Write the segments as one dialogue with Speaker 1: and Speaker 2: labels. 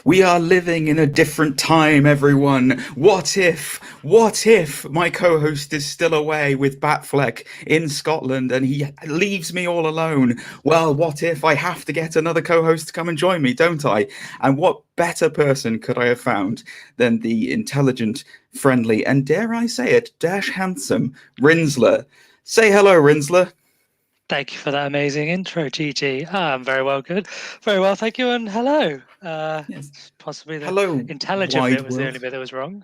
Speaker 1: We are living in a different time, everyone. What if my co-host is still away with Batfleck in Scotland and he leaves me all alone? Well, what if I have to get another co-host to come and join me, don't I? And what better person could I have found than the intelligent, friendly, and dare I say it, dash handsome Rinsler? Say hello, Rinsler.
Speaker 2: Thank you for that amazing intro, Gigi. I'm very well, good. Very well, thank you, and hello.
Speaker 1: Yes.
Speaker 2: Possibly the
Speaker 1: Hello,
Speaker 2: intelligent
Speaker 1: wide
Speaker 2: bit was the
Speaker 1: world.
Speaker 2: only bit that was wrong.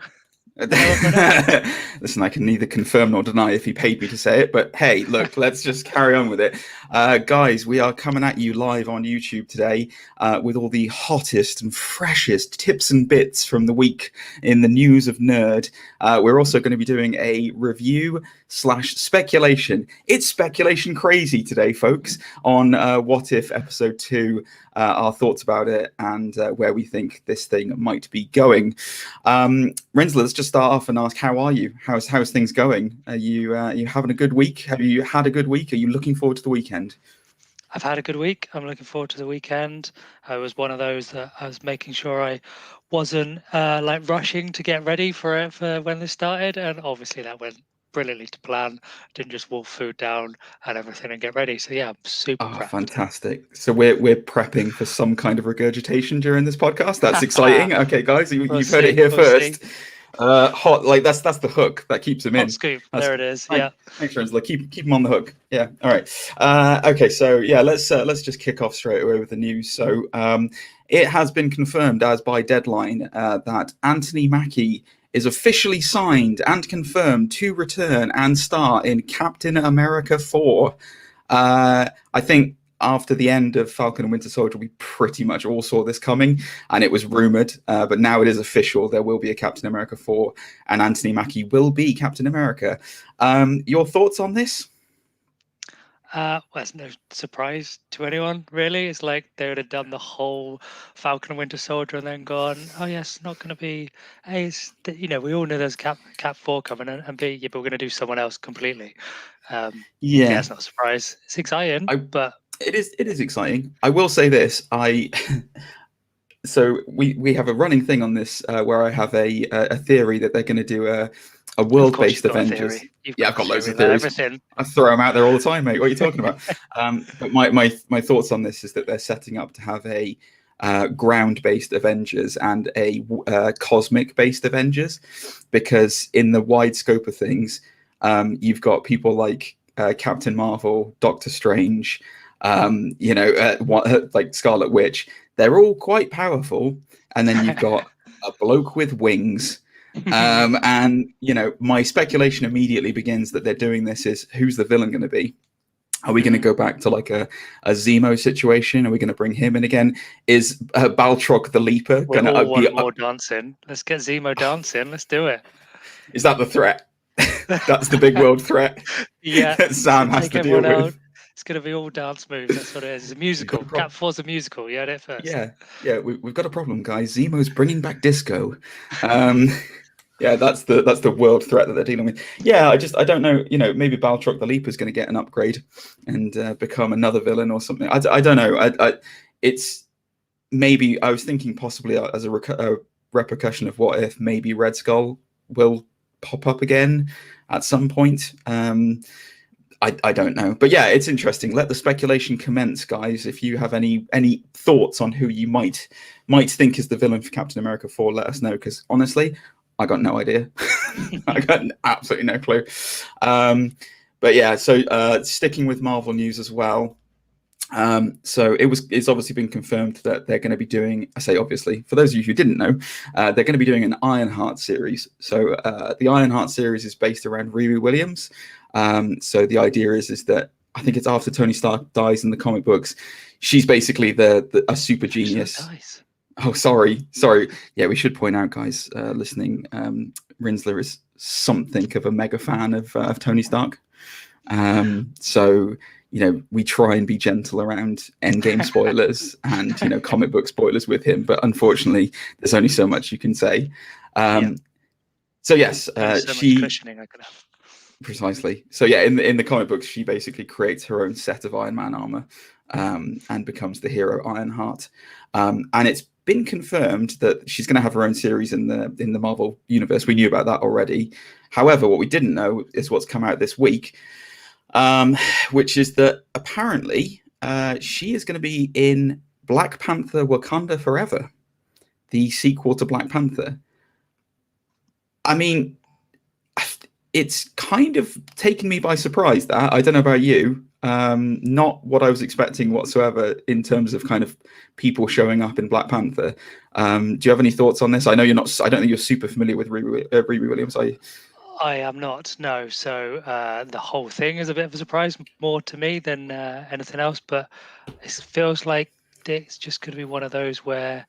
Speaker 1: Listen, I can neither confirm nor deny if he paid me to say it, but hey, look, let's just carry on with it. Guys, we are coming at you live on YouTube today with all the hottest and freshest tips and bits from the week in the news of nerd. We're also going to be doing a review / speculation. It's speculation crazy today, folks, on What If Episode 2, our thoughts about it and where we think this thing might be going. Rinsler, let's just start off and ask, how are you? How's things going? Are you having a good week? Have you had a good week? Are you looking forward to the weekend?
Speaker 2: I've had a good week. I'm looking forward to the weekend. I was one of those that I was making sure I wasn't rushing to get ready for it for when this started, and obviously that went brilliantly to plan. Didn't just wolf food down and everything and get ready. So yeah, I'm super prepped.
Speaker 1: Fantastic. So we're prepping for some kind of regurgitation during this podcast. That's exciting. Okay, guys, you've heard it here first. Hot, like that's the hook that keeps him in.
Speaker 2: Hot scoop. There it is. Yeah.
Speaker 1: Thanks, Rinsler. Keep him on the hook. Yeah. All right. Okay. So yeah, let's just kick off straight away with the news. So it has been confirmed as by Deadline that Anthony Mackie is officially signed and confirmed to return and star in Captain America 4. I think after the end of Falcon and Winter Soldier, we pretty much all saw this coming, and it was rumored, but now it is official. There will be a Captain America 4, and Anthony Mackie will be Captain America. Your thoughts on this?
Speaker 2: Well, it's no surprise to anyone, really. It's like they would have done the whole Falcon and Winter Soldier and then gone, oh, yes, not going to be, A, it's, we all know there's Cap 4 coming, and B, yeah, but we're going to do someone else completely. Yeah, it's not a surprise. It's exciting, but...
Speaker 1: It is exciting. I will say this, so we have a running thing on this where I have a theory that they're going to do a world-based Avengers. I've got loads of theories. Everything. I throw them out there all the time, mate. What are you talking about? But my thoughts on this is that they're setting up to have a ground-based Avengers and a cosmic-based Avengers, because in the wide scope of things, you've got people like Captain Marvel, Doctor Strange, like Scarlet Witch. They're all quite powerful, and then you've got a bloke with wings. And my speculation immediately begins that they're doing this is, who's the villain going to be? Are we going to go back to like a Zemo situation? Are we going to bring him in again? Is Baltrog the Leaper going to be
Speaker 2: more dancing? Let's get Zemo dancing. Let's do it.
Speaker 1: Is that the threat? That's the big world threat.
Speaker 2: Yeah,
Speaker 1: that Sam has to deal with.
Speaker 2: It's going to be all dance moves. That's what it is. It's a musical. Cap 4's a musical. You heard it first.
Speaker 1: Yeah. We've got a problem, guys. Zemo's bringing back disco. Yeah, that's the world threat that they're dealing with. Yeah, I don't know. Maybe Baltrog the Leaper is going to get an upgrade and become another villain or something. I don't know. It's maybe I was thinking possibly as a repercussion of what if maybe Red Skull will pop up again at some point. I don't know, but yeah, it's interesting. Let the speculation commence, guys. If you have any thoughts on who you might think is the villain for Captain America 4, let us know, because honestly, I got no idea. I got absolutely no clue. But yeah, so sticking with Marvel news as well. So it's obviously been confirmed that they're going to be doing, I say obviously, for those of you who didn't know, they're going to be doing an Ironheart series. So the Ironheart series is based around Riri Williams. So the idea is that I think it's after Tony Stark dies in the comic books, she's basically a super genius. Oh, sorry. Yeah, we should point out, guys, listening, Rinsler is something of a mega fan of Tony Stark. So we try and be gentle around Endgame spoilers and comic book spoilers with him, but unfortunately, there's only so much you can say. So yes, she
Speaker 2: much cushioning I could have.
Speaker 1: Precisely. So yeah, in the comic books, she basically creates her own set of Iron Man armor and becomes the hero Ironheart. And it's been confirmed that she's going to have her own series in the Marvel universe. We knew about that already. However, what we didn't know is what's come out this week, which is that apparently she is going to be in Black Panther: Wakanda Forever, the sequel to Black Panther. I mean, it's kind of taken me by surprise. That, I don't know about you, not what I was expecting whatsoever in terms of kind of people showing up in Black Panther. Do you have any thoughts on this? I know you're not. I don't think you're super familiar with Riri Williams, are you?
Speaker 2: I am not. No. So the whole thing is a bit of a surprise, more to me than anything else. But it feels like it's just going to be one of those where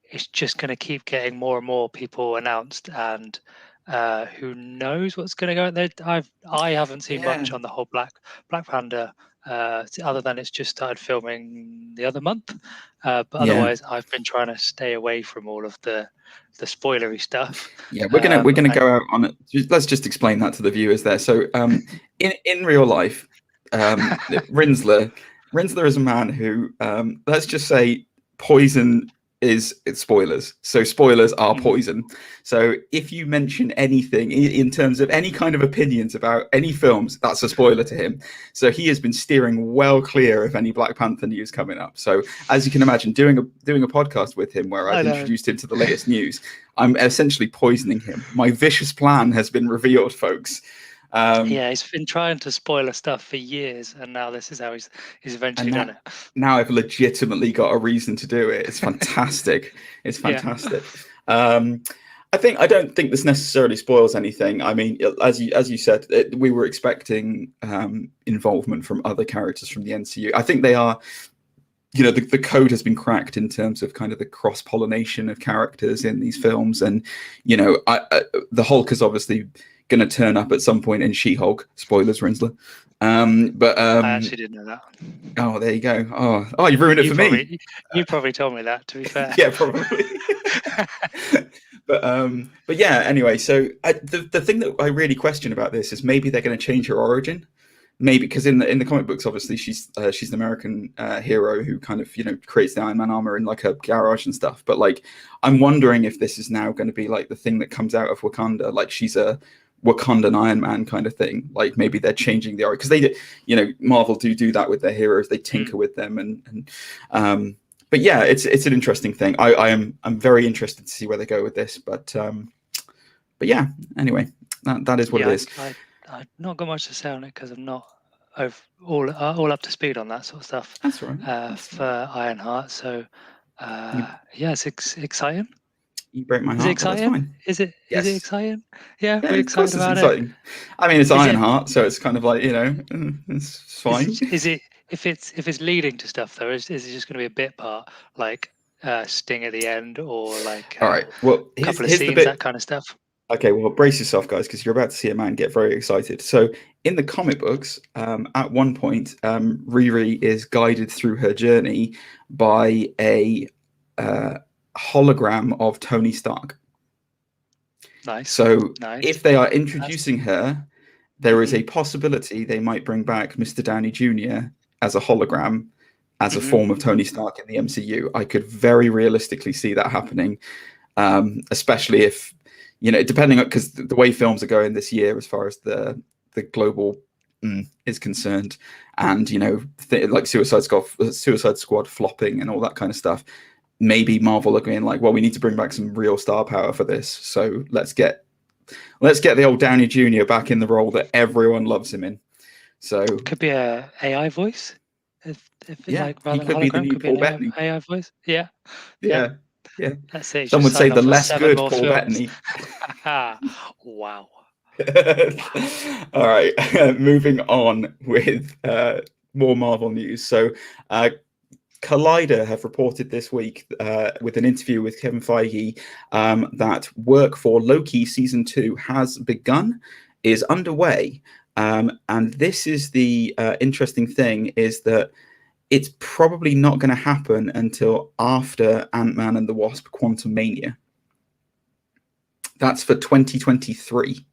Speaker 2: it's just going to keep getting more and more people announced, and who knows what's going to go in there. I haven't seen much on the whole Black Panther, other than it's just started filming the other month. But otherwise, I've been trying to stay away from all of the spoilery stuff.
Speaker 1: Yeah, we're gonna go out on it. Let's just explain that to the viewers there. So, in real life, Rinsler is a man who, let's just say, poison is spoilers. So spoilers are poison. So if you mention anything in terms of any kind of opinions about any films, that's a spoiler to him. So he has been steering well clear of any Black Panther news coming up. So as you can imagine, doing a podcast with him where I've introduced him to the latest news, I'm essentially poisoning him. My vicious plan has been revealed, folks.
Speaker 2: He's been trying to spoil us stuff for years, and now this is how he's eventually done it.
Speaker 1: Now I've legitimately got a reason to do it. It's fantastic. It's fantastic. I don't think this necessarily spoils anything. I mean, as you said, we were expecting involvement from other characters from the MCU. I think they are. You know, the code has been cracked in terms of kind of the cross-pollination of characters in these films, and you know, the Hulk is obviously going to turn up at some point in She-Hulk. Spoilers, Rinsler. But
Speaker 2: I actually didn't know that.
Speaker 1: Oh, there you go. Oh, you ruined it for me.
Speaker 2: You probably told me that, to be fair.
Speaker 1: Yeah, probably. But yeah. Anyway, so the thing that I really question about this is maybe they're going to change her origin. Maybe because in the comic books, obviously she's an American hero who kind of creates the Iron Man armor in like a garage and stuff. But like, I'm wondering if this is now going to be like the thing that comes out of Wakanda, like she's a Wakandan Iron Man kind of thing. Like maybe they're changing the origin because they, Marvel do that with their heroes. They tinker with them but yeah, it's an interesting thing. I'm very interested to see where they go with this. But yeah, anyway, that is what it is.
Speaker 2: I've not got much to say on it because I'm not all up to speed on that sort of stuff.
Speaker 1: That's right.
Speaker 2: For Ironheart, so it's exciting.
Speaker 1: You break my heart.
Speaker 2: Is it exciting? Is it exciting? Yeah, we're excited about it.
Speaker 1: I mean, it's Ironheart, so it's kind of like it's fine.
Speaker 2: Is it if it's leading to stuff though? Is it just going to be a bit part like Sting at the end or like
Speaker 1: all right? Well,
Speaker 2: a couple of scenes, that kind of stuff.
Speaker 1: Okay, well, brace yourself, guys, because you're about to see a man get very excited. So, in the comic books, at one point, Riri is guided through her journey by a hologram of Tony Stark.
Speaker 2: Nice.
Speaker 1: So, if they are introducing her, there is a possibility they might bring back Mr. Downey Jr. as a hologram, as a form of Tony Stark in the MCU. I could very realistically see that happening, especially if. Depending on, because the way films are going this year, as far as the global is concerned, and like Suicide Squad flopping and all that kind of stuff, maybe Marvel are going like, well, we need to bring back some real star power for this, so let's get the old Downey Jr. back in the role that everyone loves him in. So
Speaker 2: could be a AI voice, if like rather
Speaker 1: he
Speaker 2: than
Speaker 1: could be the new Paul Bettany.
Speaker 2: AI voice, yeah.
Speaker 1: That's it. Some would say the less good Paul Bettany.
Speaker 2: Wow.
Speaker 1: All right, moving on with more Marvel news. So, Collider have reported this week with an interview with Kevin Feige that work for Loki season 2 has begun, is underway, and this is the interesting thing is that. It's probably not going to happen until after Ant-Man and the Wasp: Quantumania. That's for 2023.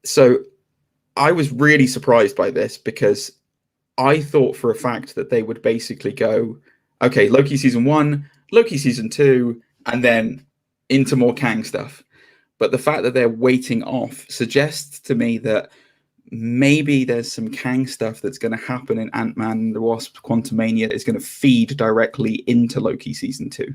Speaker 1: So I was really surprised by this because I thought for a fact that they would basically go, okay, Loki season 1, Loki season 2, and then into more Kang stuff. But the fact that they're waiting off suggests to me that maybe there's some Kang stuff that's going to happen in Ant-Man and the Wasp Quantumania is going to feed directly into Loki season 2.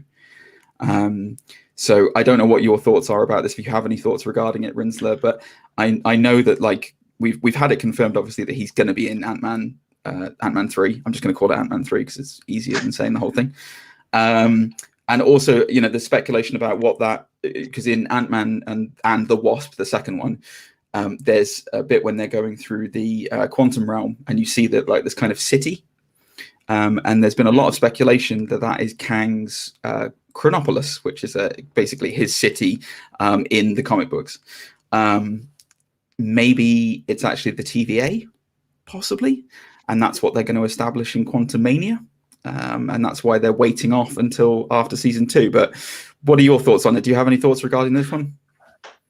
Speaker 1: So I don't know what your thoughts are about this, if you have any thoughts regarding it, Rinsler, but I know that like we've had it confirmed, obviously, that he's going to be in Ant-Man 3. I'm just going to call it Ant-Man 3 because it's easier than saying the whole thing. And also, you know, the speculation about what that, because in Ant-Man and the Wasp, the second one, there's a bit when they're going through the quantum realm, and you see that like this kind of city, and there's been a lot of speculation that that is Kang's Chronopolis, which is basically his city in the comic books. Maybe it's actually the TVA, possibly, and that's what they're going to establish in Quantumania. And that's why they're waiting off until after season 2. But what are your thoughts on it? Do you have any thoughts regarding this one?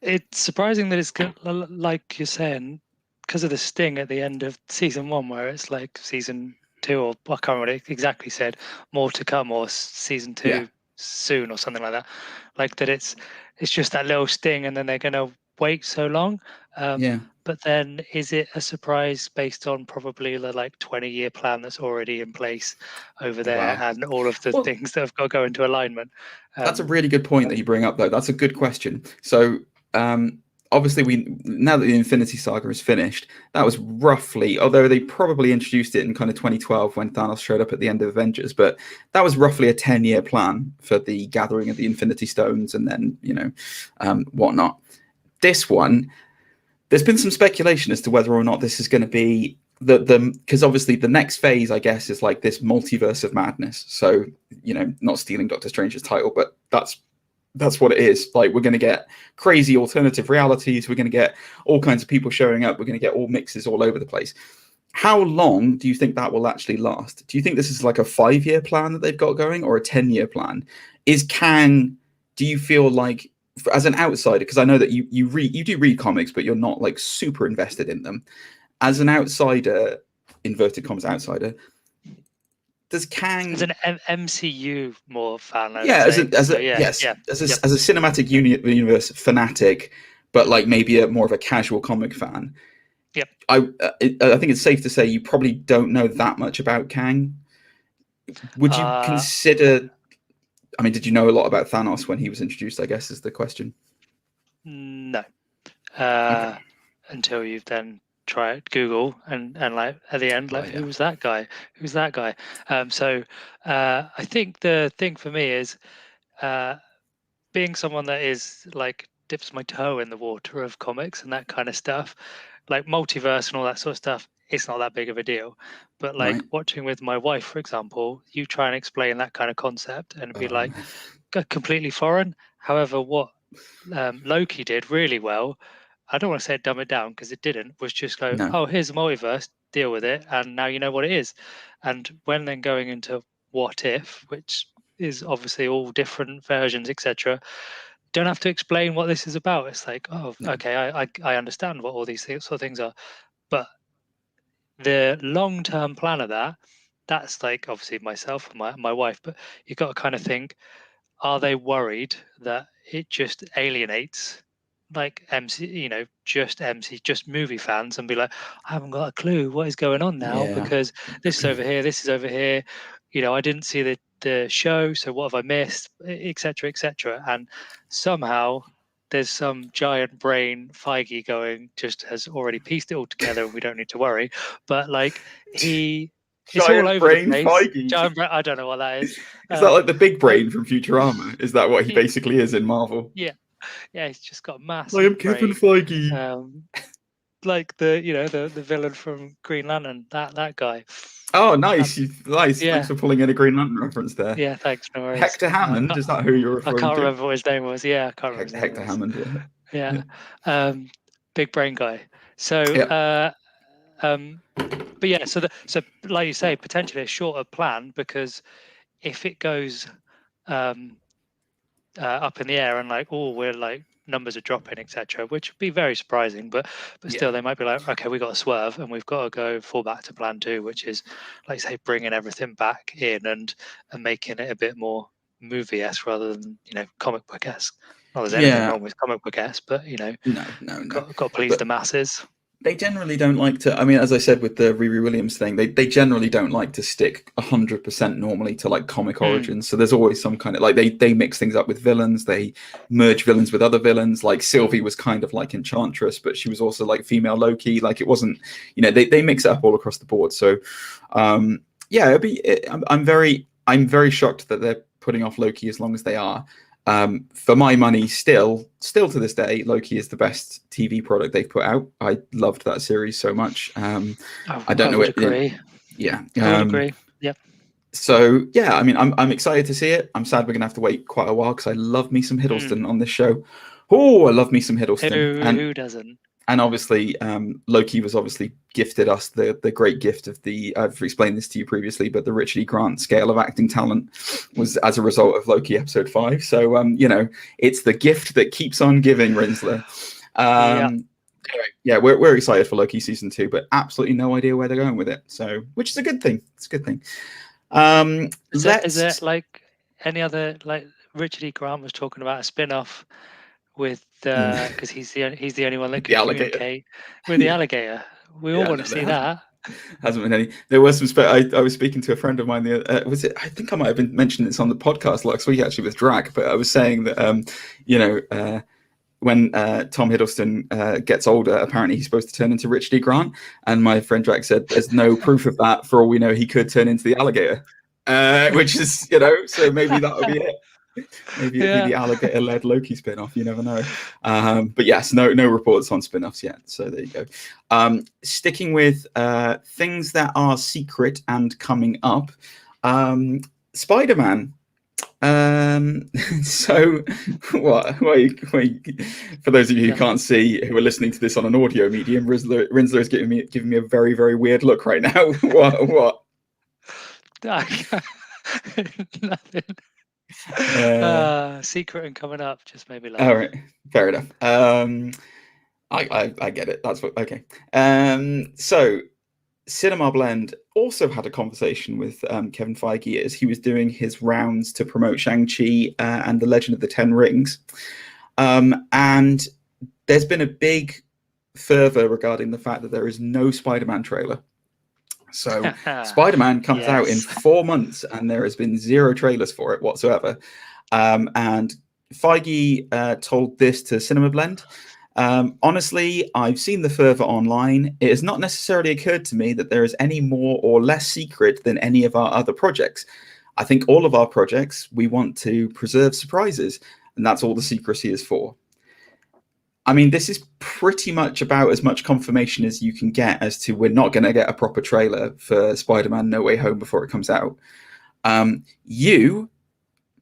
Speaker 2: It's surprising that it's like you're saying, because of the sting at the end of season 1, where it's like season 2, or I can't remember what it exactly said, more to come, or season 2 soon, or something like that. Like that, it's just that little sting, and then they're going to wait so long. But then, is it a surprise based on probably the like 20-year plan that's already in place over there, and all of the things that have got to go into alignment?
Speaker 1: That's a really good point that you bring up, though. That's a good question. So obviously, now that the Infinity Saga is finished, that was roughly, although they probably introduced it in kind of 2012 when Thanos showed up at the end of Avengers, but that was roughly a 10-year plan for the gathering of the Infinity Stones and then, you know, whatnot. This one, there's been some speculation as to whether or not this is going to be because obviously the next phase, I guess, is like this multiverse of madness. So, you know, not stealing Doctor Strange's title, but that's what it is. Like, we're going to get crazy alternative realities. We're going to get all kinds of people showing up. We're going to get all mixes all over the place. How long do you think that will actually last? Do you think this is like a 5-year plan that they've got going, or a 10-year plan? Is Kang, do you feel like, as an outsider, because I know that you do read comics, but you're not like super invested in them. As an outsider, inverted commas outsider, does Kang,
Speaker 2: as an MCU more fan?
Speaker 1: As a cinematic universe fanatic, but like maybe more of a casual comic fan.
Speaker 2: Yep.
Speaker 1: I think it's safe to say you probably don't know that much about Kang. Would you consider? I mean, did you know a lot about Thanos when he was introduced, I guess, is the question.
Speaker 2: No. Until you've then tried Google and like at the end, like, who was that guy? Who's that guy? So I think the thing for me is being someone that is like dips my toe in the water of comics and that kind of stuff, like multiverse and all that sort of stuff. It's not that big of a deal, but like watching with my wife, for example, you try and explain that kind of concept and be like completely foreign. However, what Loki did really well, I don't want to say dumb it down because it didn't, was just go, oh, here's a multiverse, deal with it, and now you know what it is. And when then going into what if, which is obviously all different versions, etc., don't have to explain what this is about. It's like, oh, okay, I understand what all these sort of things are, but the long-term plan of that's like obviously myself and my wife, but you got to kind of think, are they worried that it just alienates like just movie fans and be like, I haven't got a clue what is going on now because this is over here, this is over here, I didn't see the show, so what have I missed, etc. And somehow there's some giant brain Feige just has already pieced it all together and we don't need to worry. But like it's all over the place.
Speaker 1: Feige.
Speaker 2: Giant brain, I don't know what that is.
Speaker 1: Is that like the big brain from Futurama? Is that what he basically is in Marvel?
Speaker 2: Yeah, he's just got a massive
Speaker 1: I am Kevin Feige.
Speaker 2: Like the villain from Green Lantern, that guy.
Speaker 1: Oh, nice. Nice. Yeah. Thanks for pulling in a Green Lantern reference there.
Speaker 2: Yeah, thanks. No worries.
Speaker 1: Hector Hammond, is that who you're referring to?
Speaker 2: I can't remember what his name was. Yeah, I can't remember.
Speaker 1: Hector Hammond,
Speaker 2: yeah. Big brain guy. So, but yeah, so like you say, potentially a shorter plan, because if it goes up in the air and like, we're like, numbers are dropping, etc., which would be very surprising, but still they might be like, okay, we got to swerve and we've got to fall back to plan 2, which is, like say, bringing everything back in and making it a bit more movie-esque rather than comic book-esque. Not there's anything
Speaker 1: Yeah,
Speaker 2: wrong with comic book-esque, but
Speaker 1: no.
Speaker 2: got to please
Speaker 1: But
Speaker 2: the masses.
Speaker 1: they generally don't like to. I mean, as I said with the Riri Williams thing, they generally don't like to stick 100% normally to like comic origins. So there's always some kind of like they mix things up with villains. They merge villains with other villains. Like Sylvie was kind of like Enchantress, but she was also like female Loki. Like it wasn't, they mix it up all across the board. So yeah, I'm very shocked that they're putting off Loki as long as they are. For my money, still to this day, Loki is the best TV product they've put out. I loved that series so much. I don't know
Speaker 2: would agree.
Speaker 1: Yeah,
Speaker 2: I would agree. Yep.
Speaker 1: So yeah, I mean, I'm excited to see it. I'm sad we're gonna have to wait quite a while because I love me some Hiddleston on this show. Oh, I love me some Hiddleston.
Speaker 2: Who doesn't?
Speaker 1: And obviously, Loki was obviously gifted us the great gift of I've explained this to you previously, but the Richard E. Grant scale of acting talent was as a result of Loki episode 5. So, it's the gift that keeps on giving, Rinsler. Anyway, yeah, we're excited for Loki season 2, but absolutely no idea where they're going with it. So, which is a good thing. It's a good thing.
Speaker 2: Is there like any other, like Richard E. Grant was talking about a spin-off with because he's the only one that can communicate with the alligator. We all want to see that.
Speaker 1: Hasn't been any. There was some. I was speaking to a friend of mine. Was it? I think I might have been mentioning this on the podcast last week actually with Drag. But I was saying that when Tom Hiddleston gets older, apparently he's supposed to turn into Richard E. Grant. And my friend Drag said, "There's no proof of that. For all we know, he could turn into the alligator." Which is, so maybe that would be it. Maybe it'd be the alligator-led Loki spin-off. You never know. But yes, no reports on spin-offs yet. So there you go. Sticking with things that are secret and coming up, Spider-Man. So what? For those of you who can't see, who are listening to this on an audio medium, Rinsler is giving me a very, very weird look right now. What?
Speaker 2: Nothing. Secret and coming up just made me laugh.
Speaker 1: All right, fair enough. I get it. That's what. Okay. So Cinema Blend also had a conversation with Kevin Feige as he was doing his rounds to promote Shang-Chi and the Legend of the Ten Rings, and there's been a big fervor regarding the fact that there is no Spider-Man trailer. So Spider-Man comes out in 4 months and there has been 0 trailers for it whatsoever. And Feige told this to Cinema Blend. Honestly, I've seen the fervor online. It has not necessarily occurred to me that there is any more or less secret than any of our other projects. I think all of our projects, we want to preserve surprises, and that's all the secrecy is for. I mean, this is pretty much about as much confirmation as you can get as to we're not going to get a proper trailer for Spider-Man No Way Home before it comes out. You,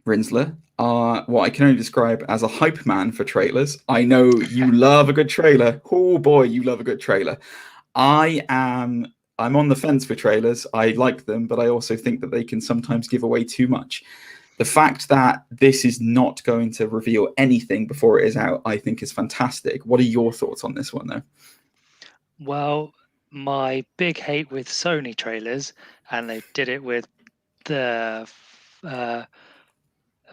Speaker 1: Rinsler, are what I can only describe as a hype man for trailers. I know you love a good trailer. Oh boy, you love a good trailer. I'm on the fence for trailers. I like them, but I also think that they can sometimes give away too much. The fact that this is not going to reveal anything before it is out, I think is fantastic. What are your thoughts on this one, though?
Speaker 2: Well, my big hate with Sony trailers, and they did it with the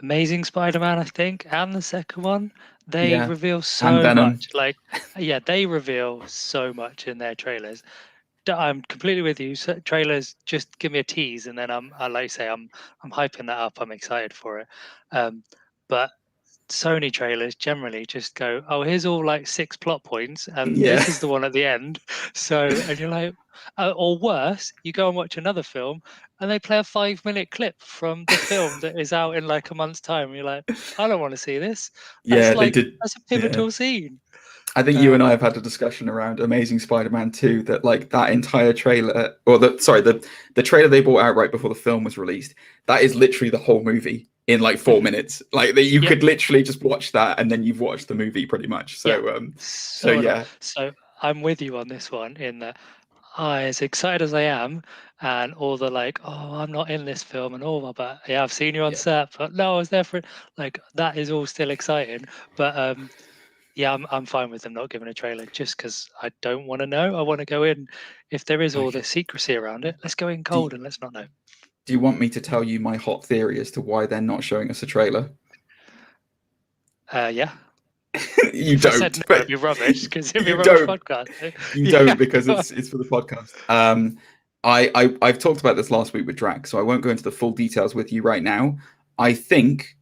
Speaker 2: Amazing Spider-Man, I think, and the second one, they reveal so much. Like, they reveal so much in their trailers. I'm completely with you. So trailers, just give me a tease, and then I'm hyping that up. I'm excited for it. But Sony trailers generally just go, oh, here's all like 6 plot points, and this is the one at the end. So, and you're like, or worse, you go and watch another film, and they play a 5-minute clip from the film that is out in like a month's time. And you're like, I don't want to see this. That's a pivotal scene.
Speaker 1: I think you and I have had a discussion around Amazing Spider-Man 2 that like that entire trailer, or the trailer they brought out right before the film was released, that is literally the whole movie in like 4 minutes. Like you could literally just watch that and then you've watched the movie pretty much. So
Speaker 2: So I'm with you on this one in that as excited as I am, and all the like, oh, I'm not in this film and all, but I've seen you on set, but no, I was there for it. Like that is all still exciting, but I'm fine with them not giving a trailer just because I don't want to know. I want to go in. If there is all the secrecy around it, let's go in cold and let's not know.
Speaker 1: Do you want me to tell you my hot theory as to why they're not showing us a trailer?
Speaker 2: Yeah.
Speaker 1: You
Speaker 2: If
Speaker 1: don't.
Speaker 2: I said no,
Speaker 1: but
Speaker 2: it'd be rubbish because it'd be a
Speaker 1: you
Speaker 2: rubbish
Speaker 1: don't.
Speaker 2: podcast.
Speaker 1: You
Speaker 2: Yeah,
Speaker 1: don't, because
Speaker 2: go on.
Speaker 1: it's for the podcast. I've talked about this last week with Drac, so I won't go into the full details with you right now. I think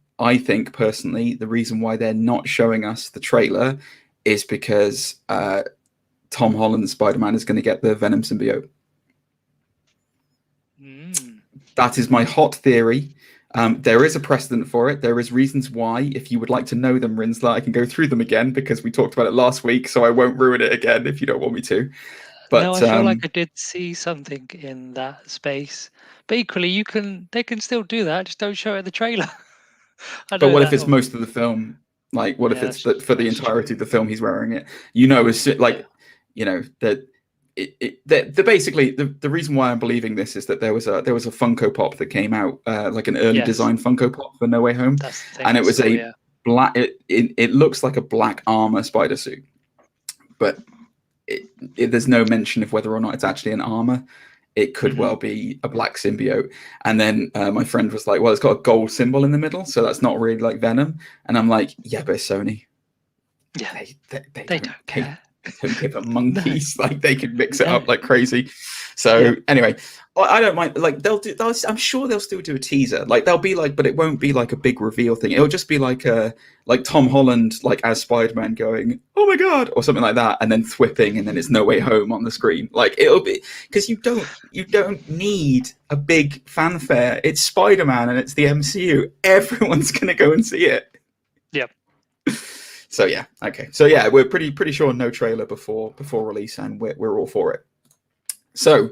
Speaker 1: personally, the reason why they're not showing us the trailer is because Tom Holland's Spider-Man is going to get the Venom symbiote. That is my hot theory. There is a precedent for it. There is reasons why. If you would like to know them, Rinsler, I can go through them again because we talked about it last week, so I won't ruin it again if you don't want me to. But
Speaker 2: no, I feel like I did see something in that space. But equally, they can still do that. Just don't show it in the trailer.
Speaker 1: But what if it's most of the film? Like, what if
Speaker 2: Yeah,
Speaker 1: it's for the entirety of the film he's wearing it? That basically the reason why I'm believing this is that there was a Funko Pop that came out, like an early design Funko Pop for No Way Home, and it was black. It looks like a black armor spider suit, but there's no mention of whether or not it's actually an armor. It could well be a black symbiote. And then my friend was like, well, it's got a gold symbol in the middle, so that's not really like Venom. And I'm like, yeah, but it's Sony.
Speaker 2: Yeah,
Speaker 1: they don't care. Don't give a monkeys. No. Like, they can mix it up like crazy. So anyway, I don't mind. Like, I'm sure they'll still do a teaser. Like, they'll be like, but it won't be like a big reveal thing. It'll just be like Tom Holland, like as Spider-Man going, oh my God, or something like that, and then thwipping, and then it's No Way Home on the screen. Like, it'll be, because you don't need a big fanfare. It's Spider-Man and it's the MCU. Everyone's gonna go and see it.
Speaker 2: Yep.
Speaker 1: So yeah, okay. So yeah, we're pretty sure no trailer before release, and we're all for it. So,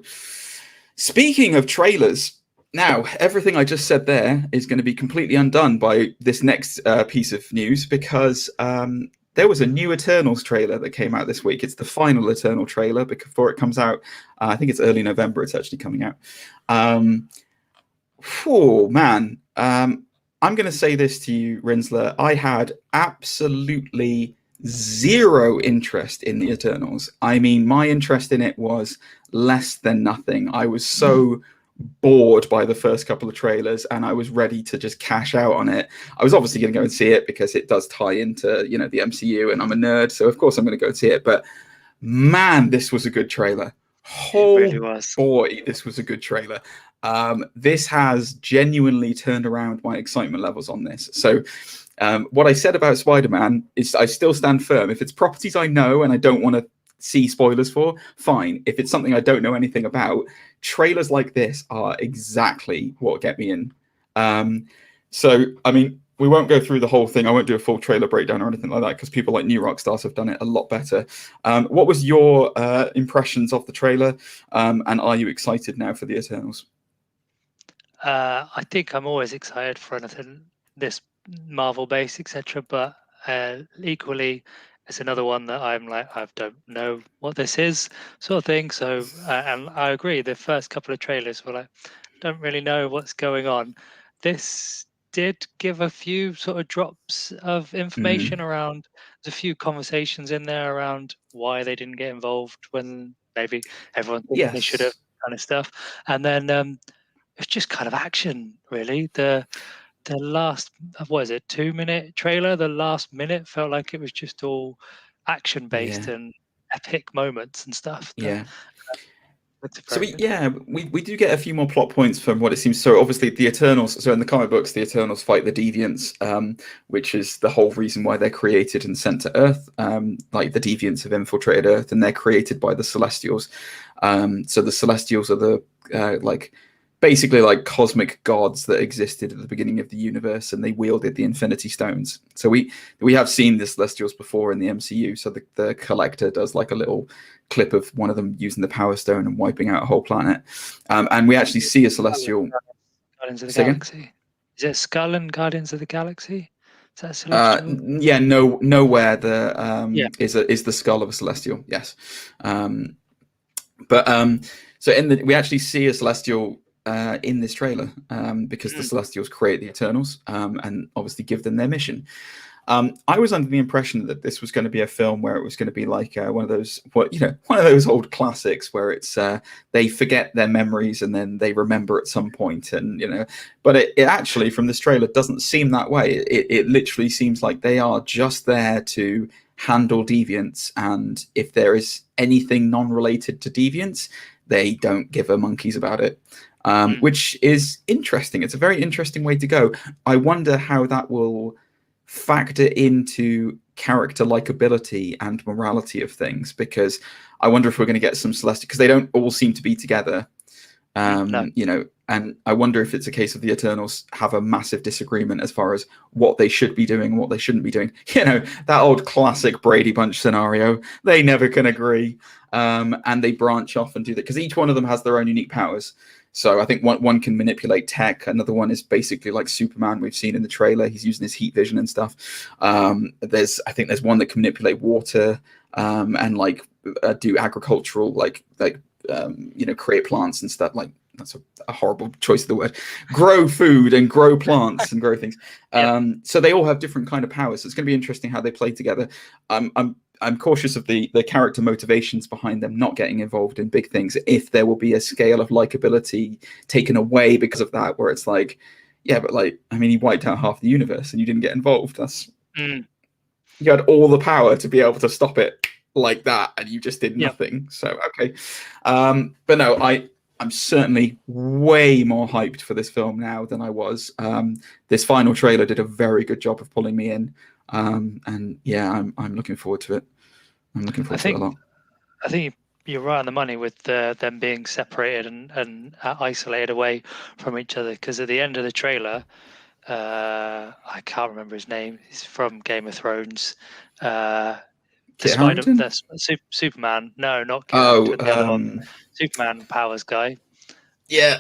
Speaker 1: speaking of trailers, now everything I just said there is going to be completely undone by this next piece of news, because there was a new Eternals trailer that came out this week. It's the final Eternal trailer before it comes out. I think it's early November. It's actually coming out. Oh man. I'm going to say this to you, Rinsler. I had absolutely zero interest in the Eternals. I mean, my interest in it was less than nothing. I was so bored by the first couple of trailers, and I was ready to just cash out on it. I was obviously going to go and see it because it does tie into, the MCU, and I'm a nerd, so of course I'm going to go see it. But man, this was a good trailer. Oh, it really was. Boy, this was a good trailer. This has genuinely turned around my excitement levels on this. So what I said about Spider-Man is I still stand firm. If it's properties I know and I don't want to see spoilers for, fine. If it's something I don't know anything about, trailers like this are exactly what get me in. So, I mean, we won't go through the whole thing. I won't do a full trailer breakdown or anything like that, because people like New Rockstars have done it a lot better. What was your impressions of the trailer? And are you excited now for the Eternals?
Speaker 2: I think I'm always excited for anything this Marvel based, etc. But equally, it's another one that I'm like, I don't know what this is, sort of thing. So, and I agree. The first couple of trailers were like, don't really know what's going on. This did give a few sort of drops of information around. There's a few conversations in there around why they didn't get involved when maybe everyone thinks they should have, kind of stuff. And then it's just kind of action, really. The last, what is it, 2-minute trailer? The last minute felt like it was just all action based and epic moments and stuff.
Speaker 1: So we do get a few more plot points from what it seems. So obviously the Eternals, so in the comic books, the Eternals fight the Deviants, which is the whole reason why they're created and sent to Earth. Like, the Deviants have infiltrated Earth, and they're created by the Celestials. So the Celestials are the basically like cosmic gods that existed at the beginning of the universe, and they wielded the Infinity Stones. So we have seen the Celestials before in the MCU. So the Collector does like a little clip of one of them using the Power Stone and wiping out a whole planet. And we actually see a Celestial.
Speaker 2: Guardians of the Galaxy. Is it Skull and Guardians of the Galaxy? Is that Celestial?
Speaker 1: Yeah, nowhere is the skull of a Celestial. Yes. So we actually see a Celestial in this trailer, because the Celestials create the Eternals, and obviously give them their mission. I was under the impression that this was going to be a film where it was going to be like one of those, one of those old classics where it's they forget their memories and then they remember at some point, and but it actually, from this trailer, doesn't seem that way. It literally seems like they are just there to handle deviants, and if there is anything non-related to deviants, they don't give a monkeys about it. Which is interesting. It's a very interesting way to go. I wonder how that will factor into character likability and morality of things, because I wonder if we're going to get some celestial, because they don't all seem to be together. No. And I wonder if it's a case of the Eternals have a massive disagreement as far as what they should be doing and what they shouldn't be doing. That old classic Brady Bunch scenario. They never can agree, and they branch off and do that, because each one of them has their own unique powers. So I think one can manipulate tech. Another one is basically like Superman, we've seen in the trailer. He's using his heat vision and stuff. There's one that can manipulate water, and do agricultural, create plants and stuff. Like, that's a horrible choice of the word. Grow food and grow plants and grow things. So they all have different kind of powers. So it's going to be interesting how they play together. I'm cautious of the character motivations behind them not getting involved in big things, if there will be a scale of likability taken away because of that, where it's like, yeah, but he wiped out half the universe and you didn't get involved. You had all the power to be able to stop it like that, and you just did nothing. So okay, but no, I'm certainly way more hyped for this film now than I was. This final trailer did a very good job of pulling me in. And yeah, I'm looking forward to it. I'm looking forward to it a lot.
Speaker 2: I think you're right on the money with them being separated and isolated away from each other, because at the end of the trailer, I can't remember his name. He's from Game of Thrones. Superman. No, not Kit Harington, the other one. Superman powers guy.
Speaker 1: Yeah.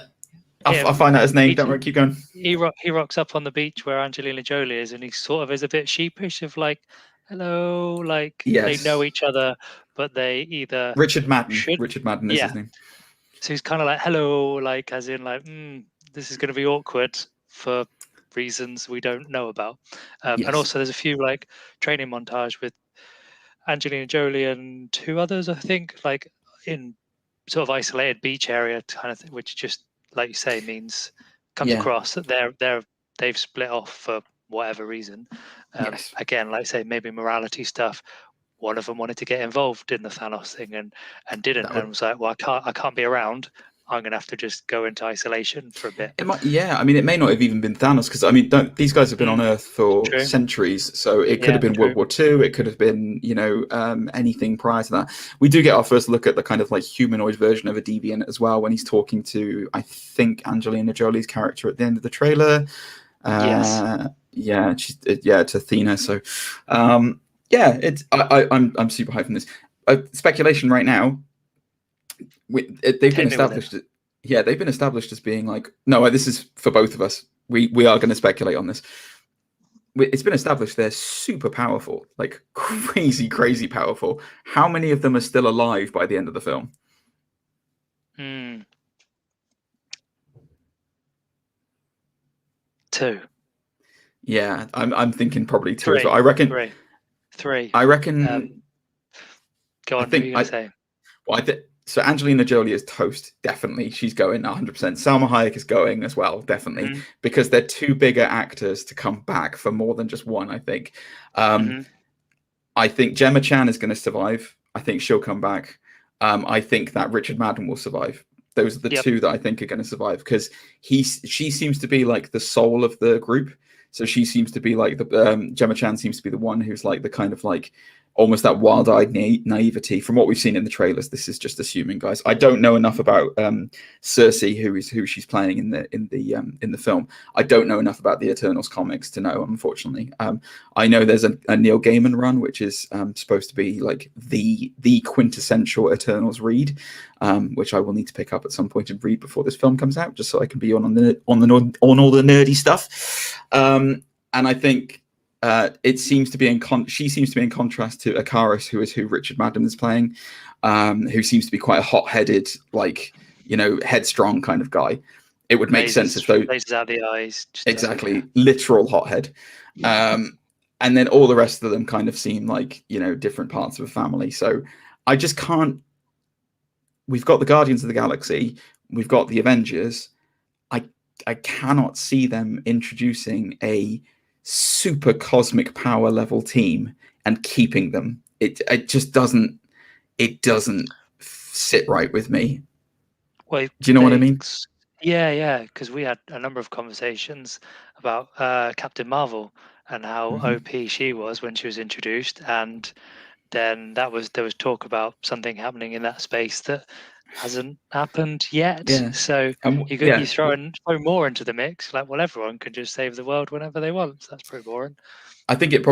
Speaker 1: I'll find out his name. Don't worry, keep going.
Speaker 2: He rocks up on the beach where Angelina Jolie is, and he sort of is a bit sheepish, of like, hello, like, yes. They know each other, but they either
Speaker 1: Richard Madden is his name.
Speaker 2: So he's kind of like, hello, like, as in like, this is going to be awkward for reasons we don't know about. And also there's a few like training montage with Angelina Jolie and two others, I think, like in sort of isolated beach area kind of thing, which just, like you say, comes across that they've split off for whatever reason. Again, like I say, maybe morality stuff. One of them wanted to get involved in the Thanos thing and didn't, and was like, well, I can't be around. I'm going to have to just go into isolation for a bit.
Speaker 1: It may not have even been Thanos, because these guys have been on Earth for centuries, so it could have been World War II. It could have been anything prior to that. We do get our first look at the kind of like humanoid version of a deviant as well, when he's talking to, I think, Angelina Jolie's character at the end of the trailer. To Athena. So I'm super hyped from this. Speculation right now. They've been established. They've been established as being like, no, this is for both of us. We are going to speculate on this. It's been established they're super powerful, like crazy powerful. How many of them are still alive by the end of the film?
Speaker 2: 2.
Speaker 1: Yeah, I'm thinking probably 2
Speaker 2: 3,
Speaker 1: as well. I reckon
Speaker 2: 3.
Speaker 1: I reckon.
Speaker 2: Go on. What are you going to say?
Speaker 1: Well, so Angelina Jolie is toast, definitely. She's going 100%. Salma Hayek is going as well, definitely, because they're 2 bigger actors to come back for more than just one, I think. I think Gemma Chan is going to survive. I think she'll come back. I think that Richard Madden will survive. Those are the 2 that I think are going to survive, because she seems to be like the soul of the group. So she seems to be like Gemma Chan seems to be the one who's like the kind of like almost that wild-eyed naivety. From what we've seen in the trailers, this is just assuming, guys. I don't know enough about Cersei, who she's playing in the film. I don't know enough about the Eternals comics to know, unfortunately. I know there's a Neil Gaiman run, which is supposed to be like the quintessential Eternals read, which I will need to pick up at some point and read before this film comes out, just so I can be on all the nerdy stuff. And I think. It seems to be she seems to be in contrast to Akaris, who Richard Madden is playing, who seems to be quite a hot-headed, like, headstrong kind of guy. It would make sense if those
Speaker 2: blazes out the eyes.
Speaker 1: Exactly, literal hothead. and then all the rest of them kind of seem like, different parts of a family. So I just can't. We've got the Guardians of the Galaxy, we've got the Avengers. I cannot see them introducing a super cosmic power level team and keeping them. It just doesn't. It doesn't sit right with me.
Speaker 2: Well,
Speaker 1: do you know what I mean?
Speaker 2: Yeah, because we had a number of conversations about Captain Marvel and how OP she was when she was introduced, and then there was talk about something happening in that space that hasn't happened yet.
Speaker 1: Yeah.
Speaker 2: So you throw more into the mix, like, well, everyone can just save the world whenever they want. So that's pretty boring.
Speaker 1: I think it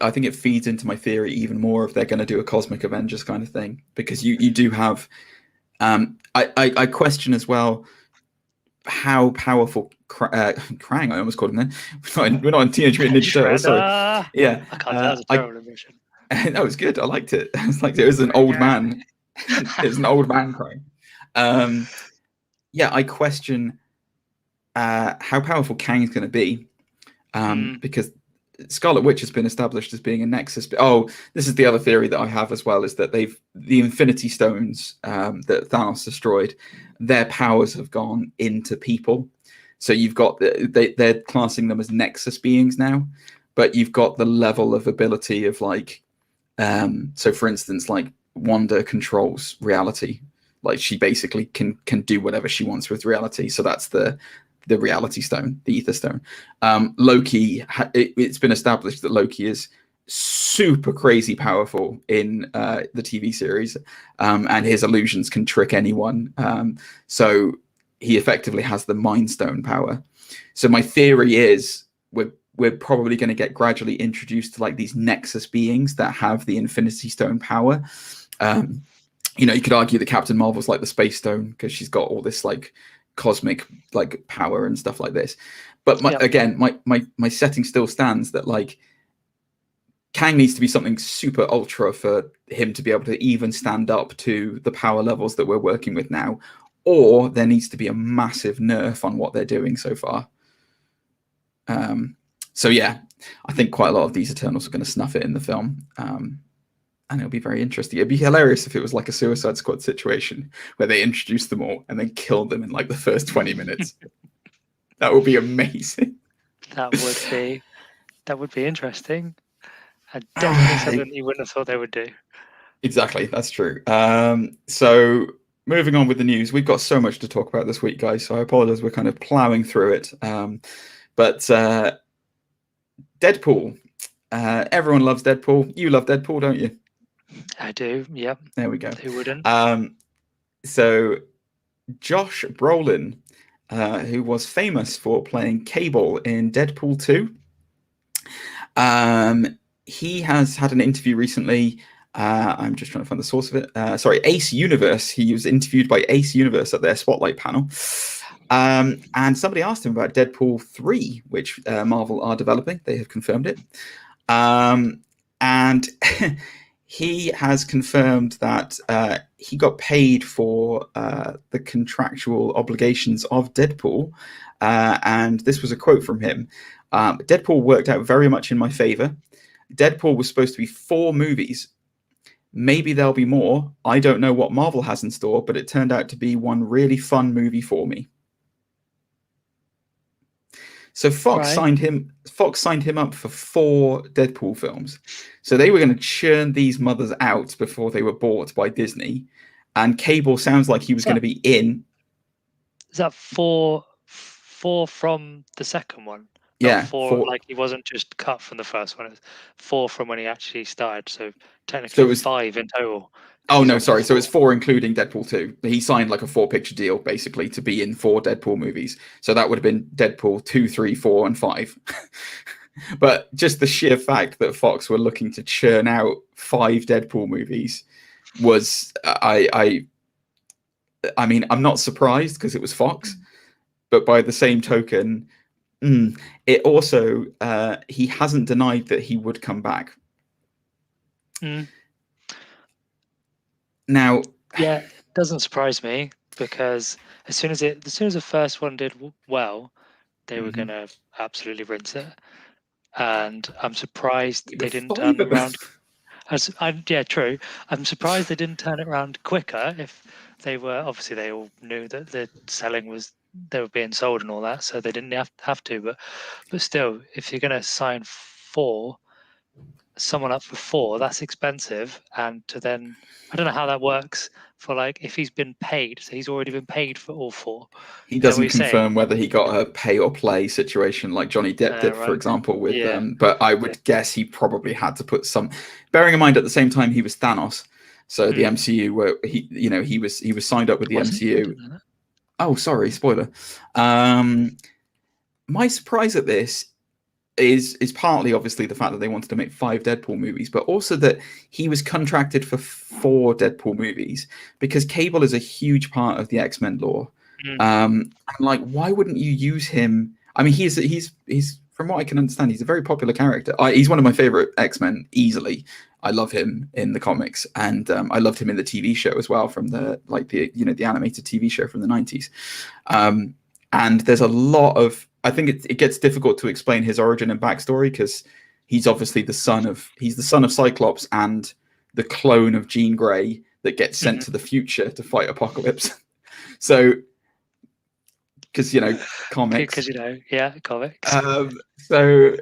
Speaker 1: I think it feeds into my theory even more if they're going to do a Cosmic Avengers kind of thing, because you do have. I question as well how powerful Krang. I almost called him then. We're not in Teenage Mutant Ninja Turtles. Sorry. Yeah,
Speaker 2: I can't. That was a terrible admission.
Speaker 1: That was good. I liked it. It was an old man. It was an old man crying. I question how powerful Kang's going to be, because Scarlet Witch has been established as being a nexus. Oh, this is the other theory that I have as well, is that the Infinity Stones that Thanos destroyed, their powers have gone into people. So you've got they're classing them as nexus beings now, but you've got the level of ability of like, so for instance, like Wanda controls reality. Like she basically can do whatever she wants with reality. So that's the reality stone, the ether stone. Loki, it's been established that Loki is super crazy powerful in the TV series, and his illusions can trick anyone. So he effectively has the Mind Stone power. So my theory is we're probably going to get gradually introduced to like these nexus beings that have the Infinity Stone power. You could argue that Captain Marvel's like the Space Stone because she's got all this like cosmic like power and stuff like this. But my setting still stands that like Kang needs to be something super ultra for him to be able to even stand up to the power levels that we're working with now, or there needs to be a massive nerf on what they're doing so far. So yeah, I think quite a lot of these Eternals are going to snuff it in the film. And it'll be very interesting. It'd be hilarious if it was like a Suicide Squad situation where they introduced them all and then killed them in like the first 20 minutes. That would be amazing.
Speaker 2: That would be interesting. And definitely something you wouldn't have thought they would do.
Speaker 1: Exactly, that's true. So moving on with the news, we've got so much to talk about this week, guys. So I apologize, we're kind of plowing through it. But Deadpool. Everyone loves Deadpool. You love Deadpool, don't you?
Speaker 2: I do, yep.
Speaker 1: There we go.
Speaker 2: Who wouldn't?
Speaker 1: So Josh Brolin, who was famous for playing Cable in Deadpool 2, he has had an interview recently. I'm just trying to find the source of it. Sorry, Ace Universe. He was interviewed by Ace Universe at their Spotlight panel. And somebody asked him about Deadpool 3, which Marvel are developing. They have confirmed it. And he has confirmed that he got paid for the contractual obligations of Deadpool. And this was a quote from him. Deadpool worked out very much in my favor. Deadpool was supposed to be 4 movies. Maybe there'll be more. I don't know what Marvel has in store, but it turned out to be one really fun movie for me. So Fox signed him up for 4 Deadpool films. So they were going to churn these mothers out before they were bought by Disney. And Cable sounds like he was going to be in.
Speaker 2: Is that 4 from the second one?
Speaker 1: Yeah.
Speaker 2: 4, like he wasn't just cut from the first one. It was 4 from when he actually started. So technically it was 5 in total.
Speaker 1: Oh, no, sorry. So it's 4 including Deadpool 2. He signed like a 4-picture deal, basically, to be in 4 Deadpool movies. So that would have been Deadpool 2, 3, 4, and 5. But just the sheer fact that Fox were looking to churn out 5 Deadpool movies was, I mean, I'm not surprised because it was Fox. But by the same token, it also, he hasn't denied that he would come back. Now,
Speaker 2: yeah, it doesn't surprise me because as soon as the first one did well, they were going to absolutely rinse it. and I'm surprised they didn't
Speaker 1: 5
Speaker 2: turn
Speaker 1: of them.
Speaker 2: around. Yeah, true. I'm surprised they didn't turn it around quicker. If they were, obviously they all knew that the selling was, they were being sold and all that, so they didn't have to. But still, if you're going to sign someone up for 4, that's expensive. And to then, I don't know how that works for, like, if he's been paid, so he's already been paid for all 4.
Speaker 1: He
Speaker 2: Is that what
Speaker 1: doesn't
Speaker 2: you're saying?
Speaker 1: confirm whether he got a pay or play situation like Johnny Depp did, for
Speaker 2: Right.
Speaker 1: example, with
Speaker 2: Yeah.
Speaker 1: but I would guess he probably had to put some, bearing in mind at the same time he was Thanos, so the MCU were he was signed up with the MCU. Oh, sorry, spoiler. My surprise at this is partly obviously the fact that they wanted to make 5 Deadpool movies, but also that he was contracted for 4 Deadpool movies because Cable is a huge part of the X-Men lore. And like, why wouldn't you use him? I mean, he's from what I can understand, he's a very popular character. He's one of my favorite X-Men easily. I love him in the comics, and I loved him in the TV show as well, from the animated TV show from the 90s. And there's a lot of, I think it gets difficult to explain his origin and backstory because he's obviously the son of Cyclops and the clone of Jean Grey that gets sent to the future to fight Apocalypse. So, because comics,
Speaker 2: comics.
Speaker 1: So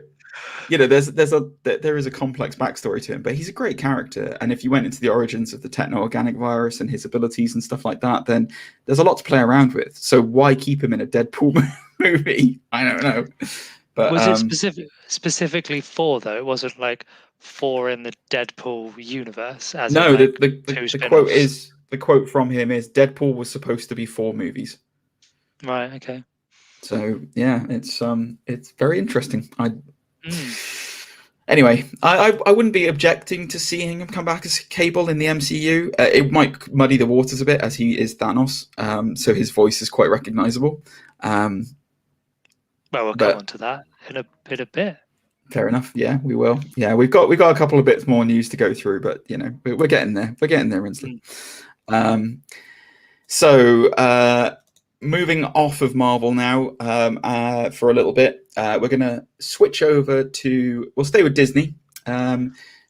Speaker 1: there is a complex backstory to him, but he's a great character. And if you went into the origins of the techno-organic virus and his abilities and stuff like that, then there's a lot to play around with. So why keep him in a Deadpool movie? I don't know. But
Speaker 2: was it specifically 4 though? It wasn't like 4 in the Deadpool universe.
Speaker 1: No, the quote from him is Deadpool was supposed to be 4 movies.
Speaker 2: Right. Okay.
Speaker 1: So yeah, it's very interesting. Anyway, I wouldn't be objecting to seeing him come back as Cable in the MCU. It might muddy the waters a bit as he is Thanos, so his voice is quite recognizable.
Speaker 2: Well, we'll come on to that in a bit.
Speaker 1: Fair enough. Yeah, we will. Yeah, we've got a couple of bits more news to go through, but we're getting there. We're getting there, Rinsley. So moving off of Marvel now for a little bit. We're going to switch over to, we'll stay with Disney.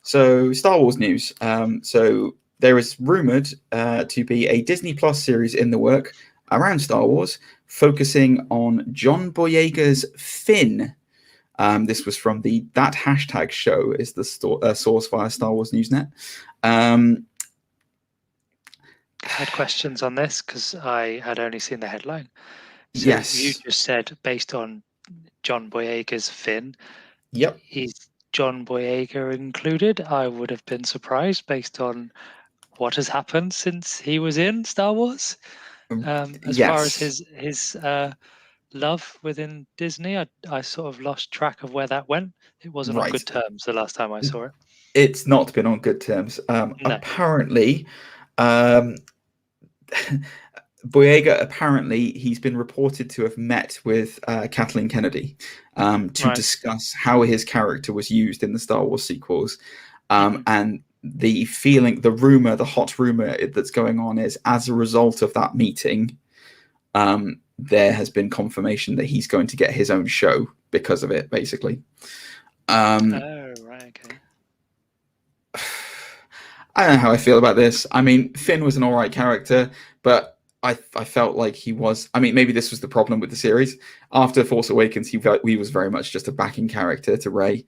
Speaker 1: So Star Wars news. So there is rumored to be a Disney Plus series in the work around Star Wars, focusing on John Boyega's Finn. This was from That Hashtag Show is the source via Star Wars Newsnet.
Speaker 2: I had questions on this because I had only seen the headline. So
Speaker 1: yes.
Speaker 2: You just said based on John Boyega's Finn.
Speaker 1: Yep.
Speaker 2: Is John Boyega included? I would have been surprised based on what has happened since he was in Star Wars. As far as his love within Disney, I sort of lost track of where that went. It wasn't on good terms the last time I saw it.
Speaker 1: It's not been on good terms. No. Apparently, Boyega, apparently, he's been reported to have met with Kathleen Kennedy to discuss how his character was used in the Star Wars sequels. And the hot rumor that's going on is, as a result of that meeting, there has been confirmation that he's going to get his own show because of it, basically.
Speaker 2: Okay.
Speaker 1: I don't know how I feel about this. I mean, Finn was an all right character, but I felt like he was. I mean, maybe this was the problem with the series. After Force Awakens, he was very much just a backing character to Rey.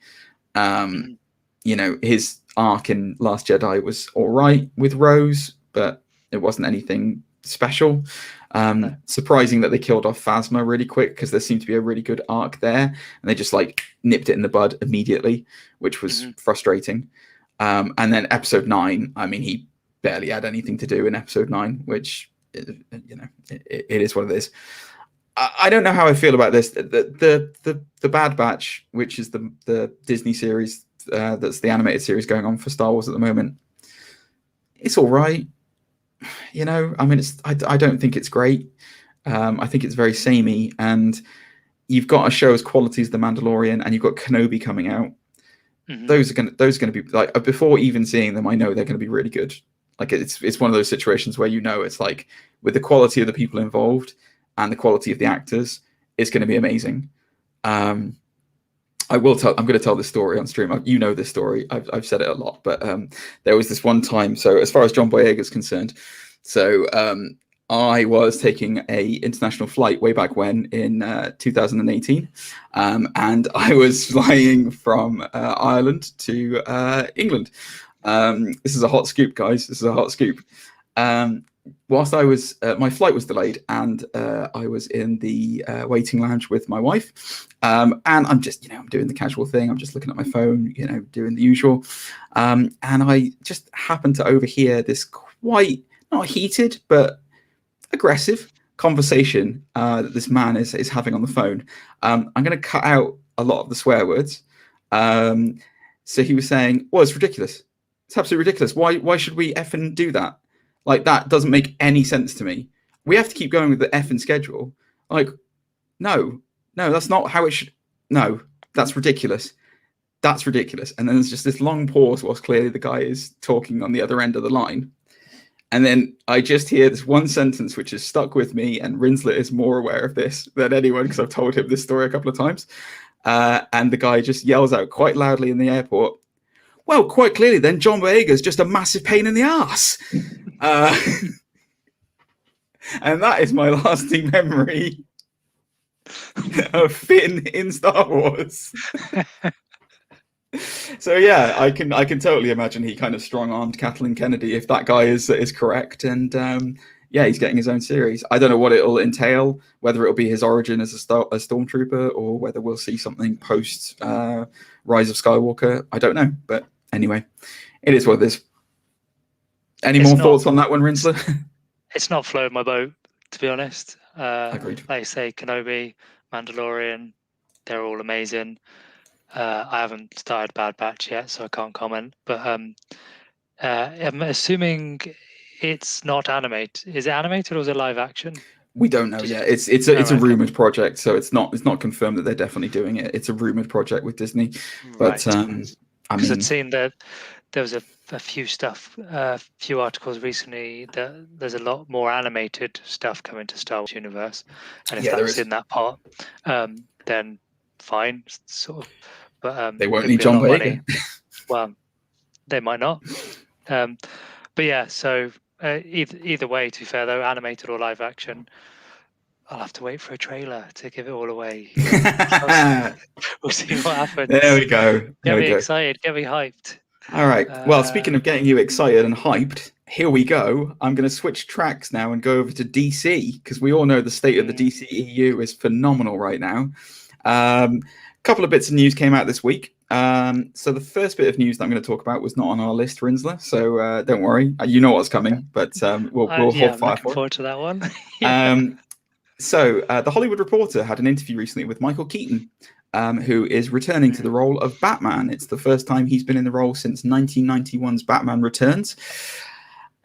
Speaker 1: His arc in Last Jedi was all right with Rose, but it wasn't anything special. Surprising that they killed off Phasma really quick, because there seemed to be a really good arc there, and they just nipped it in the bud immediately, which was frustrating. And then Episode 9, I mean, he barely had anything to do in Episode 9, which it is what it is. I don't know how I feel about this. The Bad Batch, which is the Disney series, that's the animated series going on for Star Wars at the moment, it's all right. I mean, I don't think it's great. I think it's very samey, and you've got a show as quality as The Mandalorian, and you've got Kenobi coming out. Those are going to be before even seeing them, I know they're going to be really good. It's one of those situations where it's like, with the quality of the people involved and the quality of the actors, it's going to be amazing. I will tell. I'm going to tell this story on stream. You know this story. I've said it a lot, but there was this one time. So as far as John Boyega is concerned, so I was taking a international flight way back when in 2018, and I was flying from Ireland to England. This is a hot scoop, guys. This is a hot scoop. Whilst I was, my flight was delayed, and I was in the waiting lounge with my wife, and I'm just, I'm doing the casual thing. I'm just looking at my phone, doing the usual, and I just happened to overhear this quite not heated but aggressive conversation that this man is having on the phone. I'm going to cut out a lot of the swear words. So he was saying, "Well, it's ridiculous. It's absolutely ridiculous. Why should we effing do that? Like, that doesn't make any sense to me. We have to keep going with the effing schedule. Like, no, that's not how it should. No, that's ridiculous. That's ridiculous." And then there's just this long pause whilst clearly the guy is talking on the other end of the line. And then I just hear this one sentence which has stuck with me, and Rinsler is more aware of this than anyone because I've told him this story a couple of times. And the guy just yells out quite loudly in the airport, "Well, quite clearly then, John Boyega is just a massive pain in the ass." And that is my lasting memory of Finn in Star Wars. So yeah, I can totally imagine he kind of strong-armed Kathleen Kennedy if that guy is correct, and he's getting his own series. I don't know what it'll entail, whether it'll be his origin as a stormtrooper or whether we'll see something post Rise of Skywalker. I don't know, but anyway, it is what it is. Any more thoughts on that one, Rinsler?
Speaker 2: It's not floated my boat, to be honest.
Speaker 1: Agreed.
Speaker 2: Like I say, Kenobi, Mandalorian, they're all amazing. I haven't started Bad Batch yet, so I can't comment. But I'm assuming it's not animated. Is it animated or is it live action?
Speaker 1: We don't know yet. It's a rumored project, so it's not confirmed that they're definitely doing it. It's a rumored project with Disney. But
Speaker 2: because I'd seen that there was a few articles recently that there's a lot more animated stuff coming to Star Wars universe, and if that's in that part, then fine, sort of. But
Speaker 1: they won't need John Boyega.
Speaker 2: Well, they might not. But yeah, so either way, to be fair though, animated or live action, I'll have to wait for a trailer to give it all away. We'll see what happens.
Speaker 1: There we go.
Speaker 2: Get me excited. Get me hyped.
Speaker 1: All right. Well, speaking of getting you excited and hyped, here we go. I'm going to switch tracks now and go over to DC, because we all know the state of the DC EU is phenomenal right now. Couple of bits of news came out this week. So the first bit of news that I'm going to talk about was not on our list, Rinsler. So don't worry, you know what's coming. But we'll hold fire for it.
Speaker 2: Looking forward to that one.
Speaker 1: So the Hollywood Reporter had an interview recently with Michael Keaton, who is returning to the role of Batman. It's the first time he's been in the role since 1991's Batman Returns.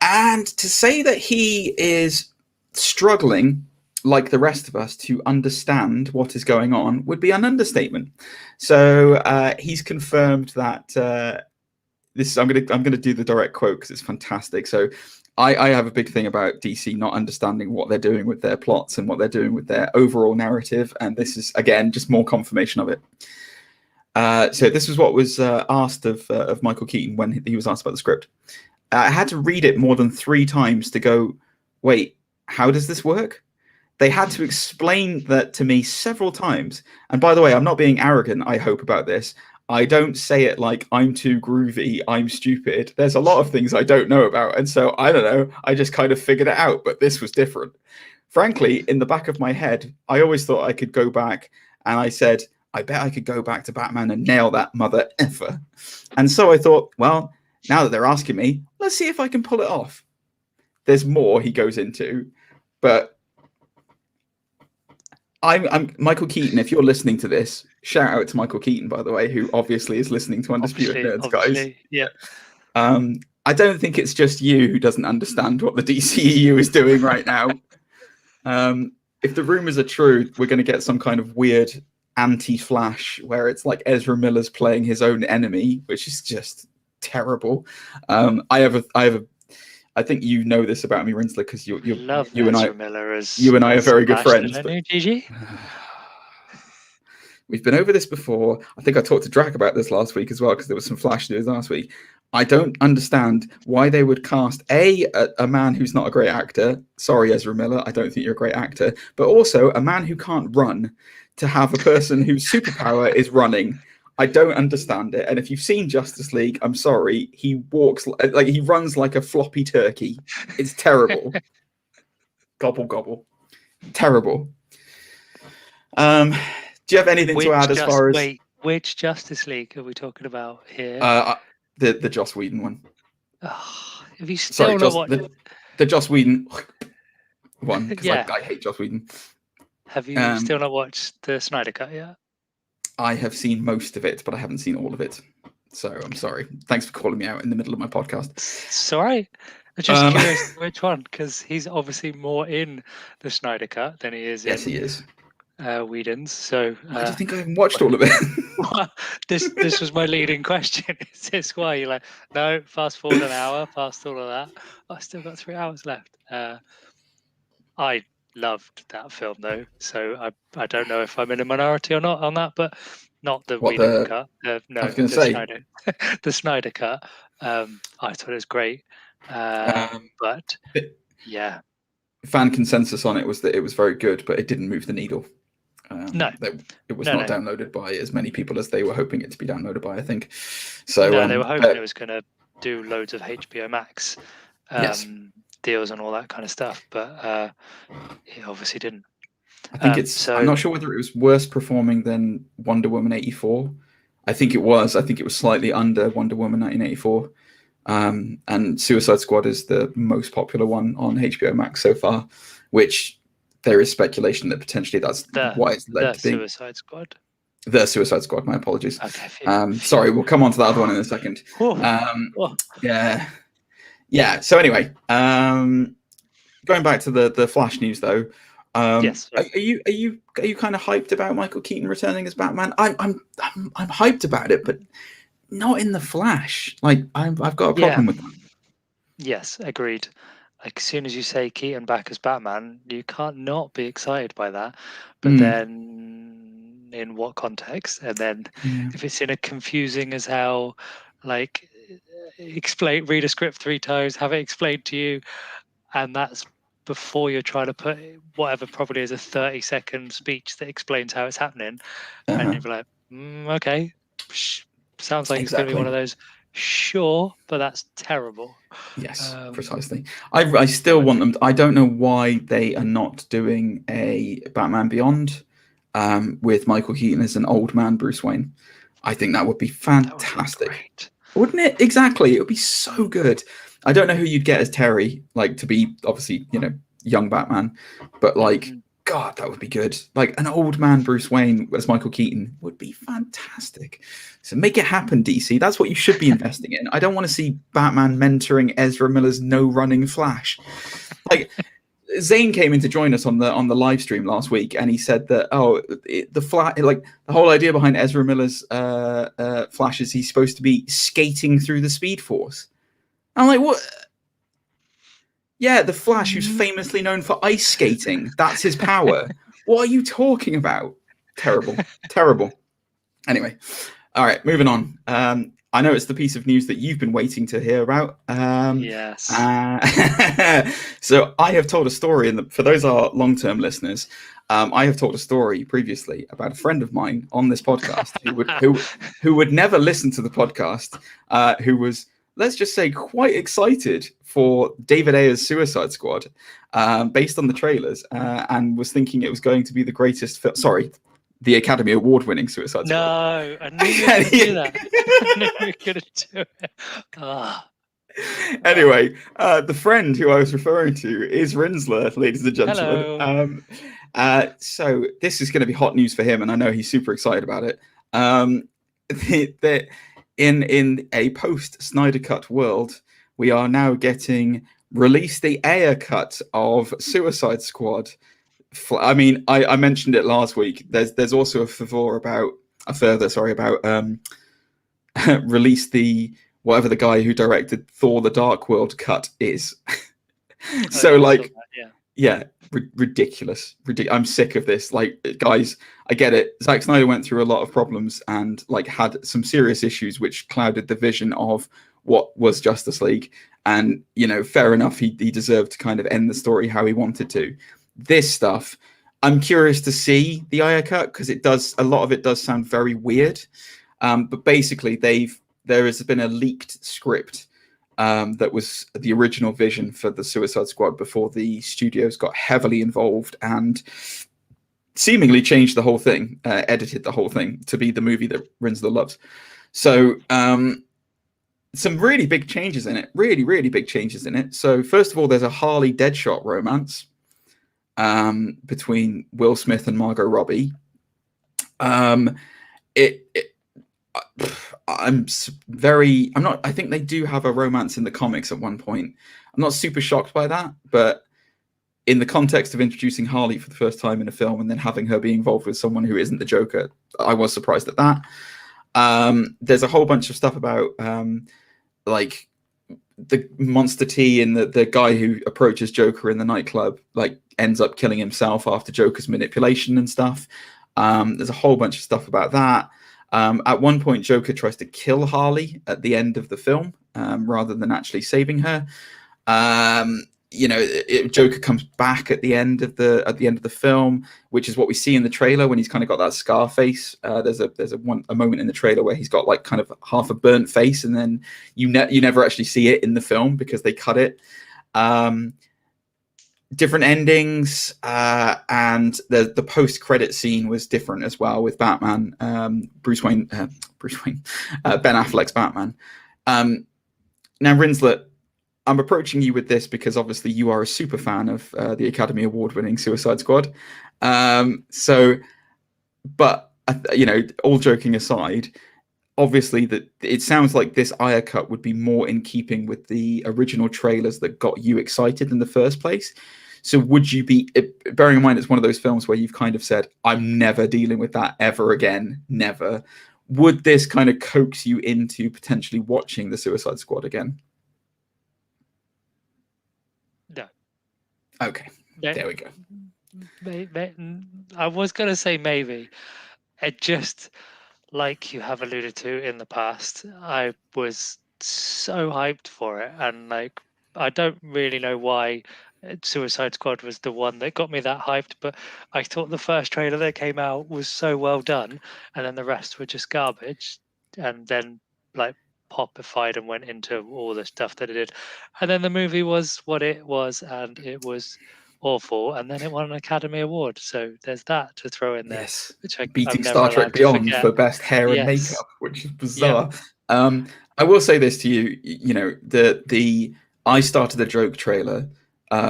Speaker 1: And to say that he is struggling like the rest of us to understand what is going on would be an understatement. So he's confirmed that this is, I'm going to do the direct quote because it's fantastic. So I have a big thing about DC not understanding what they're doing with their plots and what they're doing with their overall narrative. And this is, again, just more confirmation of it. So this is what was asked of Michael Keaton when he was asked about the script. I had to read it more than 3 times to go, wait, how does this work? They had to explain that to me several times. And by the way, I'm not being arrogant, I hope, about this. I don't say it like I'm too groovy, I'm stupid. There's a lot of things I don't know about. And so, I don't know, I just kind of figured it out. But this was different. Frankly, in the back of my head, I always thought I could go back. And I said, I bet I could go back to Batman and nail that mother effer. And so I thought, well, now that they're asking me, let's see if I can pull it off. There's more he goes into. But I'm Michael Keaton. If you're listening to this, shout out to Michael Keaton, by the way, who obviously is listening to Undisputed Nerds, guys.
Speaker 2: Yeah.
Speaker 1: I don't think it's just you who doesn't understand what the DCEU is doing right now. If the rumors are true, we're going to get some kind of weird anti-Flash where it's like Ezra Miller's playing his own enemy, which is just terrible. I think you know this about me, Rinsler, because you and I are very good friends.
Speaker 2: GG.
Speaker 1: We've been over this before. I think I talked to Drac about this last week as well, because there was some Flash news last week. I don't understand why they would cast a man who's not a great actor. Sorry, Ezra Miller, I don't think you're a great actor. But also a man who can't run to have a person whose superpower is running. I don't understand it. And if you've seen Justice League, I'm sorry, he walks like he runs like a floppy turkey. It's terrible. Gobble gobble. Terrible. Do you have anything to add as far as...
Speaker 2: Wait, which Justice League are we talking about here?
Speaker 1: The Joss Whedon one.
Speaker 2: Oh, have you still not watched
Speaker 1: the Joss Whedon one? Because I hate Joss Whedon.
Speaker 2: Have you still not watched the Snyder Cut yet?
Speaker 1: I have seen most of it, but I haven't seen all of it. So I'm sorry. Thanks for calling me out in the middle of my podcast.
Speaker 2: It's all right. I'm just curious which one, because he's obviously more in the Snyder Cut than he is
Speaker 1: he is.
Speaker 2: Whedon's. So
Speaker 1: I do think I haven't watched all of it.
Speaker 2: This was my leading question. Is this why you're like, no, fast forward an hour, past all of that. I still got 3 hours left. I loved that film though, so I don't know if I'm in a minority or not on that, but not the Whedon cut. No, I was going to say the Snyder cut. I thought it was great, but yeah,
Speaker 1: fan consensus on it was that it was very good, but it didn't move the needle. It was not downloaded by as many people as they were hoping it to be downloaded by, I think. So
Speaker 2: they were hoping it was going to do loads of HBO Max deals and all that kind of stuff, but it obviously didn't.
Speaker 1: I think I'm not sure whether it was worse performing than Wonder Woman 84. I think it was slightly under Wonder Woman 1984. And Suicide Squad is the most popular one on HBO Max so far, which there is speculation that potentially that's why it's led to being
Speaker 2: Suicide Squad.
Speaker 1: The Suicide Squad, my apologies.
Speaker 2: Okay,
Speaker 1: sorry, we'll come on to that other one in a second. Yeah. So anyway, going back to the Flash news though.
Speaker 2: Yes.
Speaker 1: Are you kind of hyped about Michael Keaton returning as Batman? I'm hyped about it, but not in the Flash. Like I've got a problem with that.
Speaker 2: Yes, agreed. Like as soon as you say Keaton back as Batman, you can't not be excited by that. But then, in what context? And then, if it's in a confusing as hell, like read a script 3 times, have it explained to you, and that's before you're trying to put whatever probably is a 30-second speech that explains how it's happening, and you're like, okay, sounds like it's going to be one of those. Sure, but that's terrible.
Speaker 1: Yes, precisely. I still want them. I don't know why they are not doing a Batman Beyond with Michael Keaton as an old man Bruce Wayne. I think that would be fantastic.
Speaker 2: That would be great.
Speaker 1: Wouldn't it? Exactly. It would be so good. I don't know who you'd get as Terry, like to be obviously, young Batman, but like, God, that would be good. Like an old man Bruce Wayne as Michael Keaton would be fantastic. So make it happen, DC. That's what you should be investing in. I don't want to see Batman mentoring Ezra Miller's no running Flash. Like Zane came in to join us on the live stream last week, and he said that the whole idea behind Ezra Miller's Flash is he's supposed to be skating through the Speed Force. I'm like, what? Yeah, the Flash, who's famously known for ice skating. That's his power. What are you talking about? Terrible. Terrible. Anyway, all right, moving on. I know it's the piece of news that you've been waiting to hear about.
Speaker 2: Yes.
Speaker 1: So I have told a story, for those are long-term listeners, I have told a story previously about a friend of mine on this podcast who would never listen to the podcast, who was, let's just say, quite excited for David Ayer's Suicide Squad, based on the trailers, and was thinking it was going to be the greatest film. Sorry, the Academy Award-winning Suicide Squad.
Speaker 2: No, I knew you were going to do that. I knew you were going to do it.
Speaker 1: Anyway, the friend who I was referring to is Rinsler, ladies and gentlemen.
Speaker 2: Hello.
Speaker 1: So this is going to be hot news for him, and I know he's super excited about it. In a post-Snyder Cut world, we are now getting released the Ayer cut of Suicide Squad. I mean, I mentioned it last week. There's also a further about release the whatever the guy who directed Thor: The Dark World cut is. So Yeah, ridiculous. I'm sick of this. Like, guys, I get it. Zack Snyder went through a lot of problems and like had some serious issues which clouded the vision of what was Justice League. And fair enough, he deserved to kind of end the story how he wanted to. This stuff, I'm curious to see the Aya cut because a lot of it does sound very weird. But basically, there has been a leaked script that was the original vision for the Suicide Squad before the studios got heavily involved and seemingly changed the whole thing, edited the whole thing to be the movie that Rinsler loves. So some really big changes in it, really, really big changes in it. So first of all, there's a Harley Deadshot romance between Will Smith and Margot Robbie. I think they do have a romance in the comics at one point. I'm not super shocked by that, but in the context of introducing Harley for the first time in a film and then having her be involved with someone who isn't the Joker, I was surprised at that. There's a whole bunch of stuff about like the Monster T and the guy who approaches Joker in the nightclub like ends up killing himself after Joker's manipulation and stuff. There's a whole bunch of stuff about that. At one point, Joker tries to kill Harley at the end of the film rather than actually saving her. Joker comes back at the end of the film, which is what we see in the trailer when he's kind of got that scar face. There's a moment in the trailer where he's got like kind of half a burnt face, and then you never actually see it in the film because they cut it. Different endings, and the post-credit scene was different as well with Batman, Bruce Wayne, Ben Affleck's Batman. Now, Rinsler, I'm approaching you with this because obviously you are a super fan of the Academy Award-winning Suicide Squad. All joking aside, obviously that it sounds like this Aya cut would be more in keeping with the original trailers that got you excited in the first place. So would you be, bearing in mind it's one of those films where you've kind of said, I'm never dealing with that ever again, never. Would this kind of coax you into potentially watching the Suicide Squad again?
Speaker 2: No.
Speaker 1: Okay, there we go.
Speaker 2: I was going to say maybe. It just, like you have alluded to in the past, I was so hyped for it. And like, I don't really know why Suicide Squad was the one that got me that hyped, but I thought the first trailer that came out was so well done, and then the rest were just garbage, and then like popified and went into all the stuff that it did, and then the movie was what it was, and it was awful, and then it won an Academy Award, so there's that to throw in there.
Speaker 1: Yes,
Speaker 2: which
Speaker 1: beating Star Trek Beyond for best hair and makeup, which is bizarre. Yeah. I will say this to you, the I Started a Joke trailer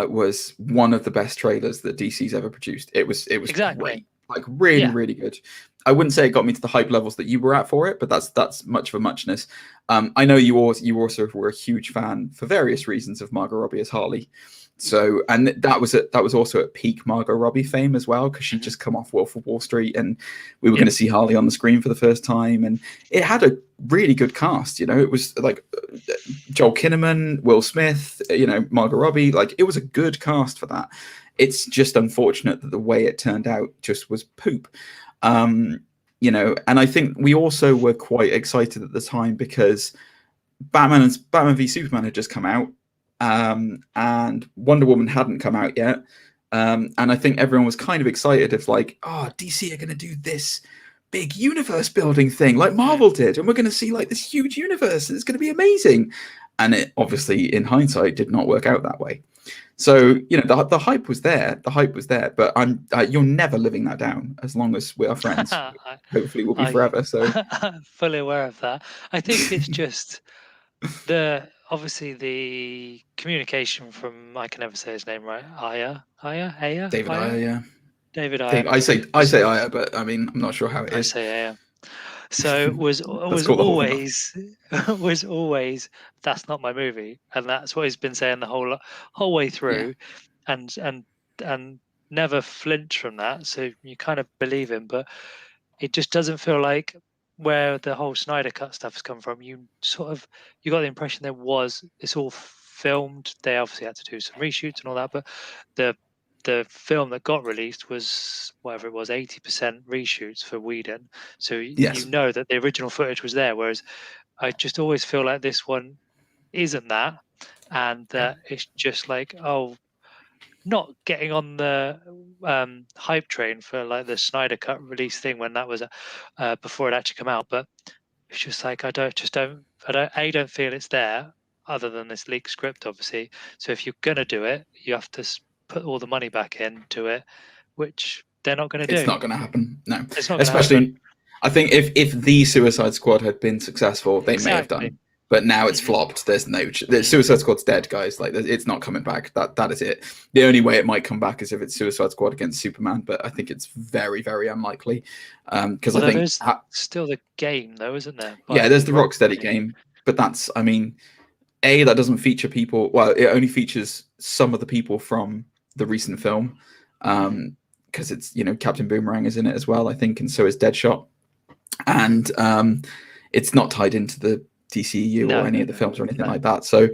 Speaker 1: was one of the best trailers that DC's ever produced. It was exactly great, like really good. I wouldn't say it got me to the hype levels that you were at for it, but that's much of a muchness. I know you also were a huge fan for various reasons of Margot Robbie as Harley. So, and that was also at peak Margot Robbie fame as well, because she'd just come off Wolf of Wall Street, and we were going to see Harley on the screen for the first time, and it had a really good cast. It was like Joel Kinnaman, Will Smith, Margot Robbie. Like, it was a good cast for that. It's just unfortunate that the way it turned out just was poop. And I think we also were quite excited at the time because Batman v Superman had just come out. And Wonder Woman hadn't come out yet. And I think everyone was kind of excited if like, DC are going to do this big universe building thing like Marvel did. And we're going to see like this huge universe. And it's going to be amazing. And it obviously, in hindsight, did not work out that way. So, the hype was there. The hype was there. But you're never living that down as long as we are friends. Hopefully we'll be forever. So
Speaker 2: I'm fully aware of that. I think it's just obviously the communication from, I can never say his name right, Aya?
Speaker 1: David Aya, yeah.
Speaker 2: David Aya.
Speaker 1: I say Aya, but I mean, I'm not sure how it is.
Speaker 2: I say Aya. So was always that's not my movie, and that's what he's been saying the whole way through, and never flinch from that. So you kind of believe him, but it just doesn't feel like where the whole Snyder Cut stuff has come from. You got the impression it's all filmed. They obviously had to do some reshoots and all that, but the film that got released was whatever it was, 80% reshoots for Whedon. So
Speaker 1: Yes.
Speaker 2: you know that the original footage was there. Whereas I just always feel like this one isn't that, and that it's just like, oh, not getting on the hype train for like the Snyder Cut release thing when that was before it actually come out, but it's just like I don't feel it's there other than this leaked script, obviously. So if you're gonna do it, you have to put all the money back into it, which they're not going to do.
Speaker 1: It's not going to happen. No,
Speaker 2: it's not.
Speaker 1: Especially, I think if the Suicide Squad had been successful, they may have done. But now it's flopped. There's no. The Suicide Squad's dead, guys. Like it's not coming back. That is it. The only way it might come back is if it's Suicide Squad against Superman. But I think it's very, very unlikely. Because I think
Speaker 2: there's still the game, though, isn't there?
Speaker 1: Yeah, there's the Rocksteady game, but that's. I mean, that doesn't feature people. Well, it only features some of the people from the recent film. Because it's Captain Boomerang is in it as well, I think, and so is Deadshot, and it's not tied into the DCEU or any of the films or anything like that. So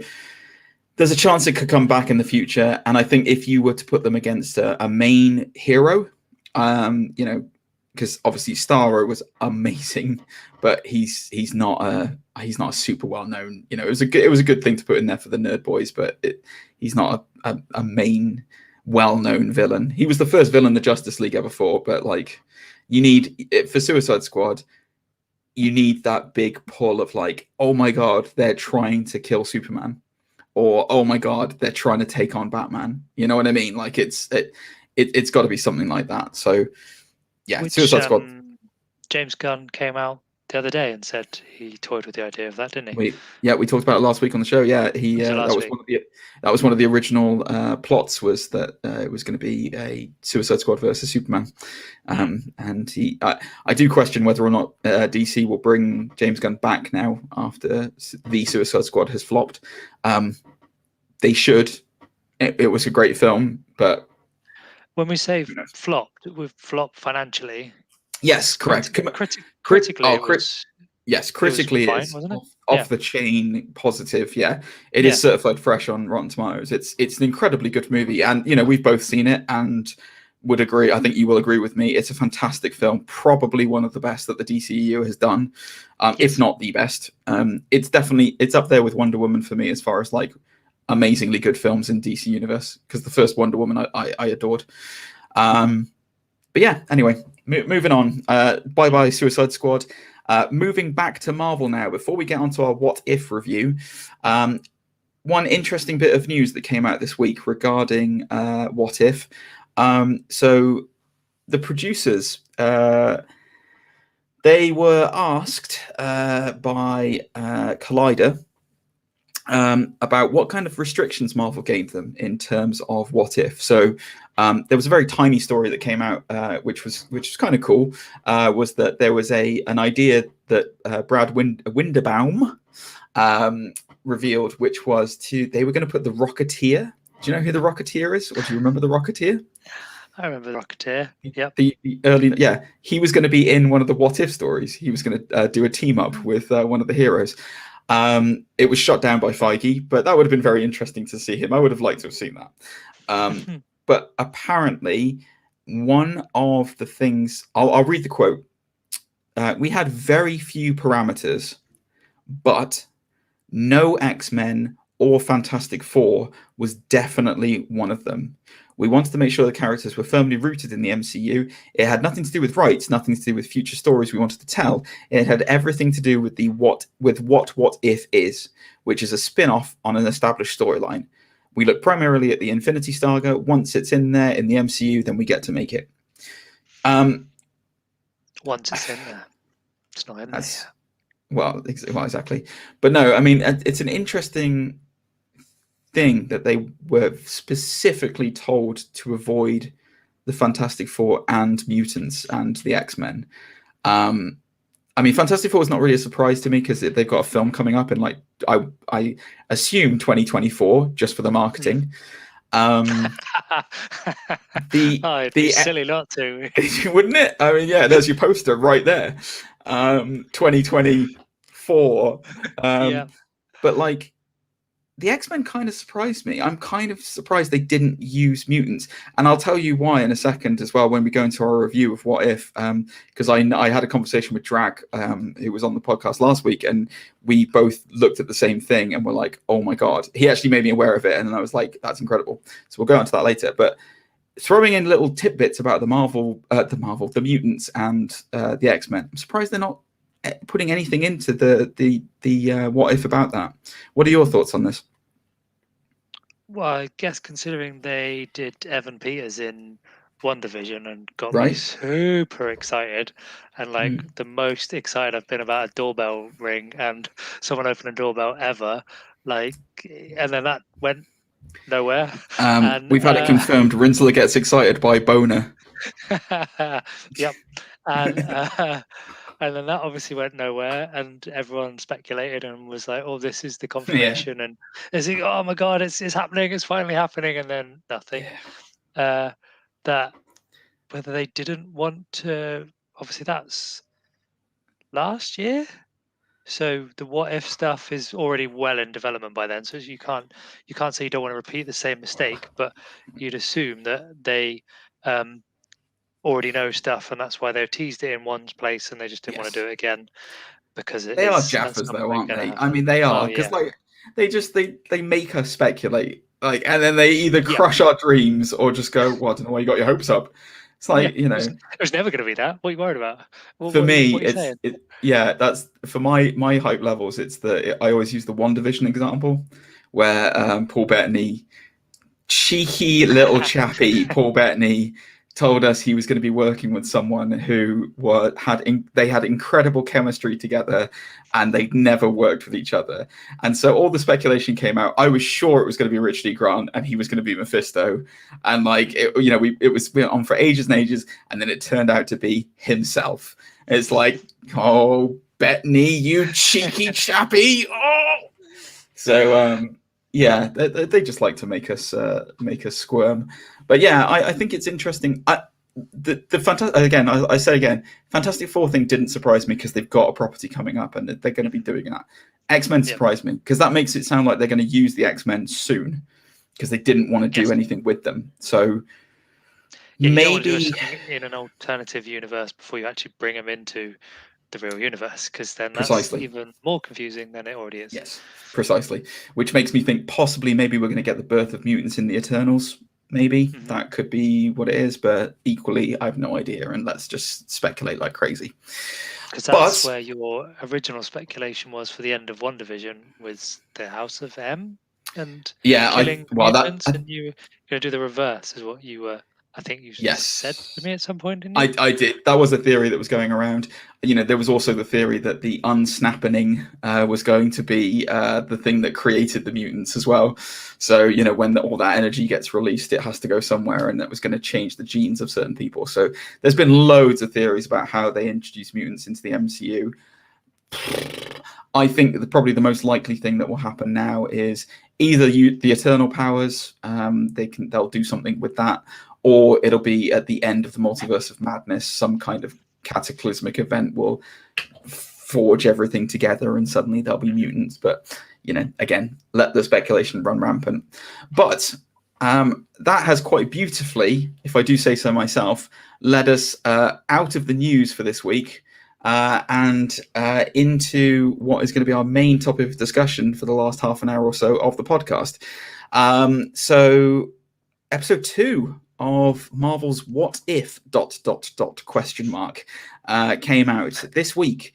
Speaker 1: there's a chance it could come back in the future. And I think if you were to put them against a main hero, because obviously Starro was amazing, but he's not a super well known. It was a good thing to put in there for the nerd boys, but he's not a main well-known villain. He was the first villain the Justice League ever fought, but like you need it for Suicide Squad. You need that big pull of like, oh my god, they're trying to kill Superman, or oh my god, they're trying to take on Batman. You know what I mean? Like it's got to be something like that. So yeah, Suicide Squad.
Speaker 2: James Gunn came out the other day and said he toyed with the idea of that, didn't he?
Speaker 1: We talked about it last week on the show. Yeah, that was one of the original plots, was that it was going to be a Suicide Squad versus Superman, and I do question whether or not DC will bring James Gunn back now after the Suicide Squad has flopped. They should. It was a great film, but
Speaker 2: when we say flopped, we've flopped financially.
Speaker 1: Yes, correct.
Speaker 2: Critically,
Speaker 1: yes, critically it's off the chain positive. Yeah, it is certified fresh on Rotten Tomatoes. It's an incredibly good movie, and we've both seen it and would agree. I think you will agree with me. It's a fantastic film, probably one of the best that the DCEU has done, if not the best. It's up there with Wonder Woman for me as far as like amazingly good films in DC Universe, because the first Wonder Woman I adored. But yeah, anyway, moving on. Bye-bye Suicide Squad. Moving back to Marvel now. Before we get onto our What If review, one interesting bit of news that came out this week regarding What If. So the producers, they were asked by Collider about what kind of restrictions Marvel gave them in terms of What If. So there was a very tiny story that came out, which was kind of cool. Was that there was an idea that Brad Winderbaum revealed, which was they were going to put the Rocketeer. Do you know who the Rocketeer is, or do you remember the Rocketeer?
Speaker 2: I remember the Rocketeer. Yep.
Speaker 1: The early, he was going to be in one of the What If stories. He was going to do a team up with one of the heroes. It was shot down by Feige, but that would have been very interesting to see him. I would have liked to have seen that. But apparently, one of the things, I'll read the quote. We had very few parameters, but no X-Men or Fantastic Four was definitely one of them. We wanted to make sure the characters were firmly rooted in the MCU. It had nothing to do with rights, nothing to do with future stories we wanted to tell. It had everything to do with what If is, which is a spin-off on an established storyline. We look primarily at the Infinity Saga. Once it's in there in the MCU, then we get to make it.
Speaker 2: Once it's in there, it's not in there.
Speaker 1: Well, exactly. But no, I mean, it's an interesting thing that they were specifically told to avoid the Fantastic Four and mutants and the X-Men. I mean, Fantastic Four is not really a surprise to me because they've got a film coming up in I assume 2024 just for the marketing.
Speaker 2: It'd be silly not to,
Speaker 1: wouldn't it? I mean, yeah, there's your poster right there. 2024. But like, the X-Men kind of surprised me. I'm kind of surprised they didn't use mutants, and I'll tell you why in a second as well when we go into our review of What If. Because I had a conversation with Drag, who was on the podcast last week, and we both looked at the same thing and were like, "Oh my god!" He actually made me aware of it, and I was like, "That's incredible." So we'll go into that later, but. Throwing in little tidbits about the mutants and the X-Men. I'm surprised they're not putting anything into the What If about that. What are your thoughts on this?
Speaker 2: Well, I guess considering they did Evan Peters in WandaVision and got me
Speaker 1: Right.
Speaker 2: super excited, and like the most excited I've been about a doorbell ring and someone opened a doorbell ever, like, and then that went nowhere. And
Speaker 1: we've had it confirmed. Rinsler gets excited by Boner.
Speaker 2: Yep. And then that obviously went nowhere, and everyone speculated and was like, "Oh, this is the confirmation," and it's like, "Oh my god, it's happening! It's finally happening!" And then nothing. That whether they didn't want to, obviously that's last year. So the What If stuff is already well in development by then. So you can't say you don't want to repeat the same mistake, but you'd assume that they already know stuff, and that's why they teased it in one place, and they just didn't want to do it again because
Speaker 1: they are jaffers, though, aren't they? I mean, they are, because like they make us speculate, like, and then they either crush our dreams or just go, "Well, I don't know why you got your hopes up." It's like, you know,
Speaker 2: it was never going to be that. What are you worried about?
Speaker 1: For me, that's for my hype levels. It's I always use the WandaVision example where Paul Bettany, cheeky little chappy Paul Bettany, told us he was going to be working with someone who had incredible chemistry together, and they'd never worked with each other. And so all the speculation came out. I was sure it was going to be Richard E. Grant, and he was going to be Mephisto. And like it was on for ages and ages, and then it turned out to be himself. It's like, oh, Bettany, you cheeky chappy! Oh, so they just like to make us squirm. But yeah, I think it's interesting. I say again, Fantastic Four thing didn't surprise me because they've got a property coming up and they're going to be doing that. X-Men surprised me because that makes it sound like they're going to use the X-Men soon because they didn't want to do anything with them. So maybe
Speaker 2: you don't want to do something in an alternative universe before you actually bring them into the real universe, because then that's even more confusing than it already is.
Speaker 1: Yes, precisely. Which makes me think possibly maybe we're going to get the birth of mutants in the Eternals. Maybe that could be what it is, but equally, I have no idea, and let's just speculate like crazy.
Speaker 2: Because that's where your original speculation was for the end of WandaVision, was the House of M and killing mutants, and you were going to do the reverse, is what you were. I think you said to me at some point, didn't you?
Speaker 1: I did. That was a theory that was going around. You know, there was also the theory that the unsnapping was going to be the thing that created the mutants as well. So, you know, when all that energy gets released, it has to go somewhere, and that was going to change the genes of certain people. So there's been loads of theories about how they introduce mutants into the MCU. I think probably the most likely thing that will happen now is either the Eternal Powers, they'll do something with that, or it'll be at the end of the Multiverse of Madness, some kind of cataclysmic event will forge everything together and suddenly there'll be mutants. But, you know, again, let the speculation run rampant. But that has quite beautifully, if I do say so myself, led us out of the news for this week and into what is going to be our main topic of discussion for the last half an hour or so of the podcast. So episode 2 of Marvel's What If ... came out this week.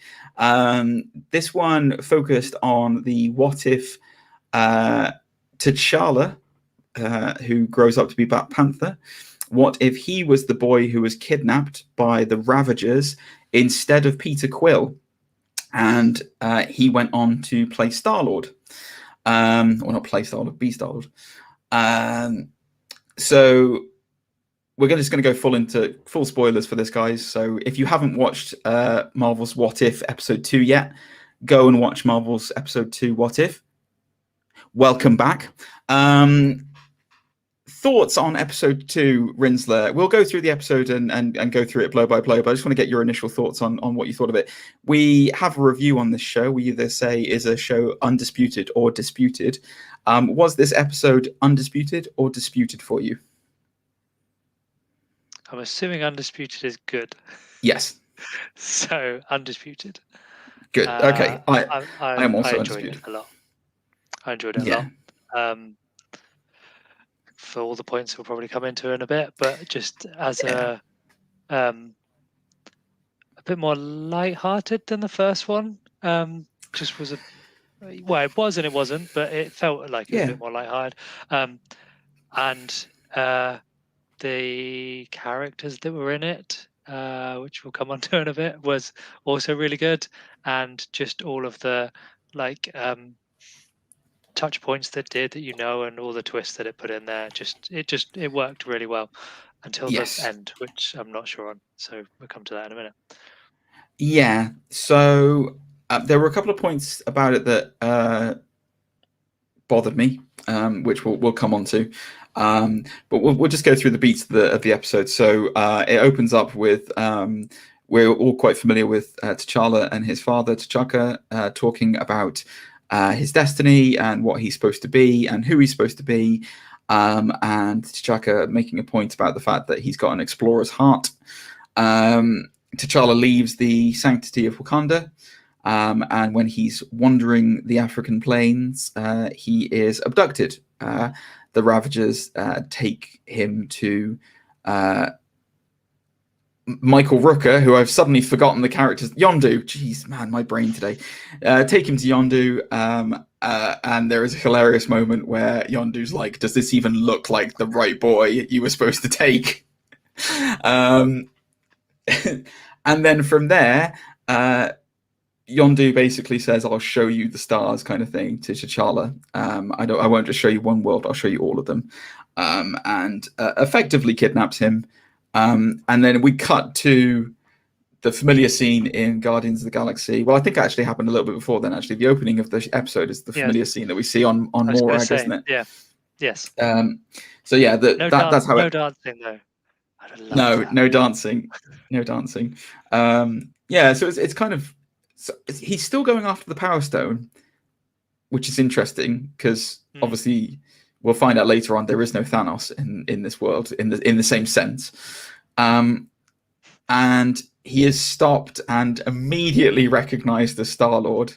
Speaker 1: This one focused on the what if T'Challa, who grows up to be Black Panther, what if he was the boy who was kidnapped by the Ravagers instead of Peter Quill, and he went on to play Star-Lord. Or not play Star-Lord, be Star-Lord. So we're just going to go full spoilers for this, guys. So if you haven't watched Marvel's What If episode 2 yet, go and watch Marvel's episode 2 What If. Welcome back. thoughts on episode 2, Rinsler. We'll go through the episode and go through it blow by blow, but I just want to get your initial thoughts on what you thought of it. We have a review on this show. We either say, is a show undisputed or disputed? Was this episode undisputed or disputed for you?
Speaker 2: I'm assuming undisputed is good.
Speaker 1: Yes.
Speaker 2: So undisputed.
Speaker 1: Good. Okay. I am also undisputed.
Speaker 2: It a lot. I enjoyed it a lot. For all the points we'll probably come into in a bit, but just as a bit more light-hearted than the first one. Just was it was and it wasn't, but it felt like it was a bit more light-hearted. And the characters that were in it, which we'll come on to in a bit, was also really good, and just all of the touch points that and all the twists that it put in there, it worked really well until the end, which I'm not sure on, so we'll come to that in a minute.
Speaker 1: So there were a couple of points about it that bothered me, which we'll come on to, but we'll just go through the beats of the episode. So it opens up with we're all quite familiar with T'Challa and his father T'Chaka talking about his destiny and what he's supposed to be and who he's supposed to be, and T'Chaka making a point about the fact that he's got an explorer's heart. T'Challa leaves the sanctity of Wakanda, and when he's wandering the African plains, he is abducted. The Ravagers take him to Michael Rooker, who I've suddenly forgotten the characters. Yondu. Jeez, man, my brain today. Take him to Yondu, and there is a hilarious moment where Yondu's like, does this even look like the right boy you were supposed to take? And then from there, Yondu basically says, I'll show you the stars, kind of thing, to T'Challa. I won't just show you one world, I'll show you all of them. And effectively kidnaps him. And then we cut to the familiar scene in Guardians of the Galaxy. Well, I think it actually happened a little bit before then, actually. The opening of the episode is the familiar scene that we see on Morag, isn't it?
Speaker 2: Yeah. Yes.
Speaker 1: So yeah, that's how
Speaker 2: no dancing though.
Speaker 1: No dancing. No dancing. So it's kind of, he's still going after the Power Stone, which is interesting because obviously we'll find out later on there is no Thanos in this world in the same sense. And he is stopped and immediately recognized as Star-Lord.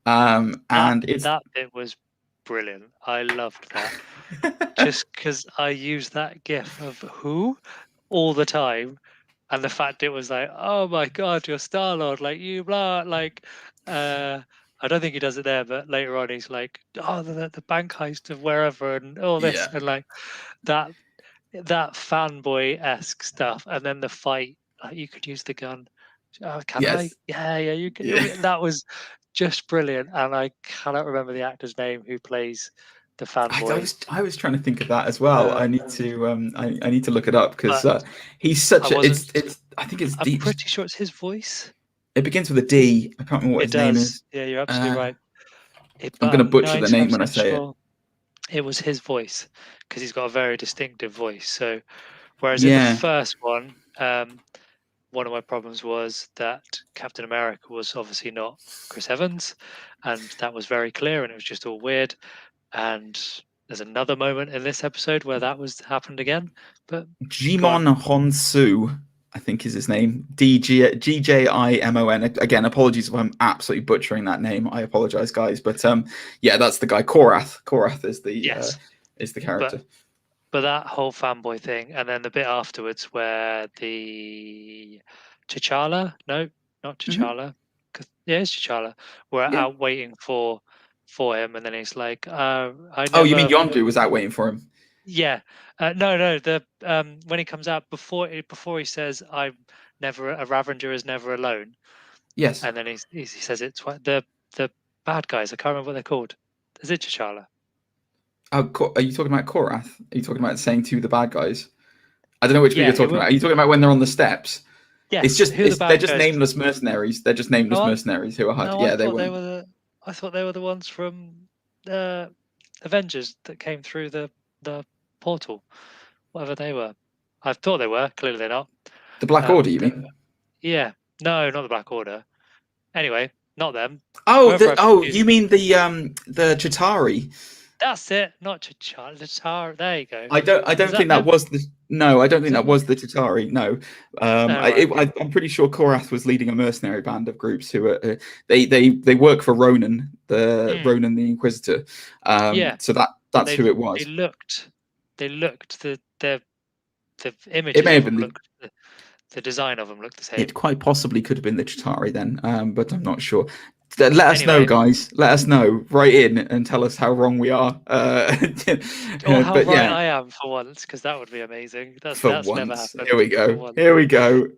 Speaker 2: That bit was brilliant. I loved that. Just because I use that gif of who all the time, and the fact it was like, oh my god, you're Star-Lord, like you blah, like I don't think he does it there, but later on he's like, oh, the bank heist of wherever and all this, and like that fanboy-esque stuff, and then the fight, like, you could use the gun. Can I? Yeah, you can. Yeah. That was just brilliant, and I cannot remember the actor's name who plays the fanboy.
Speaker 1: I was trying to think of that as well. I need to look it up because he's such a. I think it's.
Speaker 2: I'm pretty sure it's his voice.
Speaker 1: It begins with a D. I can't remember what his name is.
Speaker 2: Yeah, you're absolutely right.
Speaker 1: I'm going to butcher the name when I say it.
Speaker 2: It was his voice because he's got a very distinctive voice. So, whereas in the first one, one of my problems was that Captain America was obviously not Chris Evans, and that was very clear, and it was just all weird. And there's another moment in this episode where that happened again. But
Speaker 1: Jimon Honsu, I think is his name. Gjimon. Again, apologies if I'm absolutely butchering that name. I apologize, guys. But that's the guy. Korath. Korath is the character.
Speaker 2: But that whole fanboy thing, and then the bit afterwards where the T'Challa, no, not T'Challa, it's T'Challa. We're out waiting for him, and then he's like, you mean
Speaker 1: Yondu was out waiting for him?
Speaker 2: Yeah, no. The when he comes out before he says, "I'm never a Ravager is never alone."
Speaker 1: Yes,
Speaker 2: and then he says it's the bad guys. I can't remember what they're called. Is it T'Challa?
Speaker 1: Oh, are you talking about Korath? Are you talking about saying to the bad guys? I don't know which bit you're talking about. Are you talking about when they're on the steps?
Speaker 2: Yeah,
Speaker 1: it's just they're just nameless mercenaries. They're just nameless mercenaries who are hired. I
Speaker 2: thought they were the ones from Avengers that came through the portal, whatever they were. I thought they were. Clearly, they're not.
Speaker 1: The Black Order, you mean?
Speaker 2: Yeah. No, not the Black Order. Anyway, not them.
Speaker 1: Oh, you mean the Chitauri?
Speaker 2: That's it. Not Chitauri. There you go.
Speaker 1: I don't think that was the. No, I don't think that was the Chitauri. No, I'm pretty sure Korath was leading a mercenary band of groups who are they work for Ronan, Ronan the Inquisitor. So that's who it was.
Speaker 2: They looked the image.
Speaker 1: It may have been
Speaker 2: the design of them looked the same.
Speaker 1: It quite possibly could have been the Chitauri then, but I'm not sure. Let us know, guys. Let us know. Write in and tell us how wrong we are.
Speaker 2: Or how right I am for once, because that would be amazing. That's never happened.
Speaker 1: Here we go. Here we go.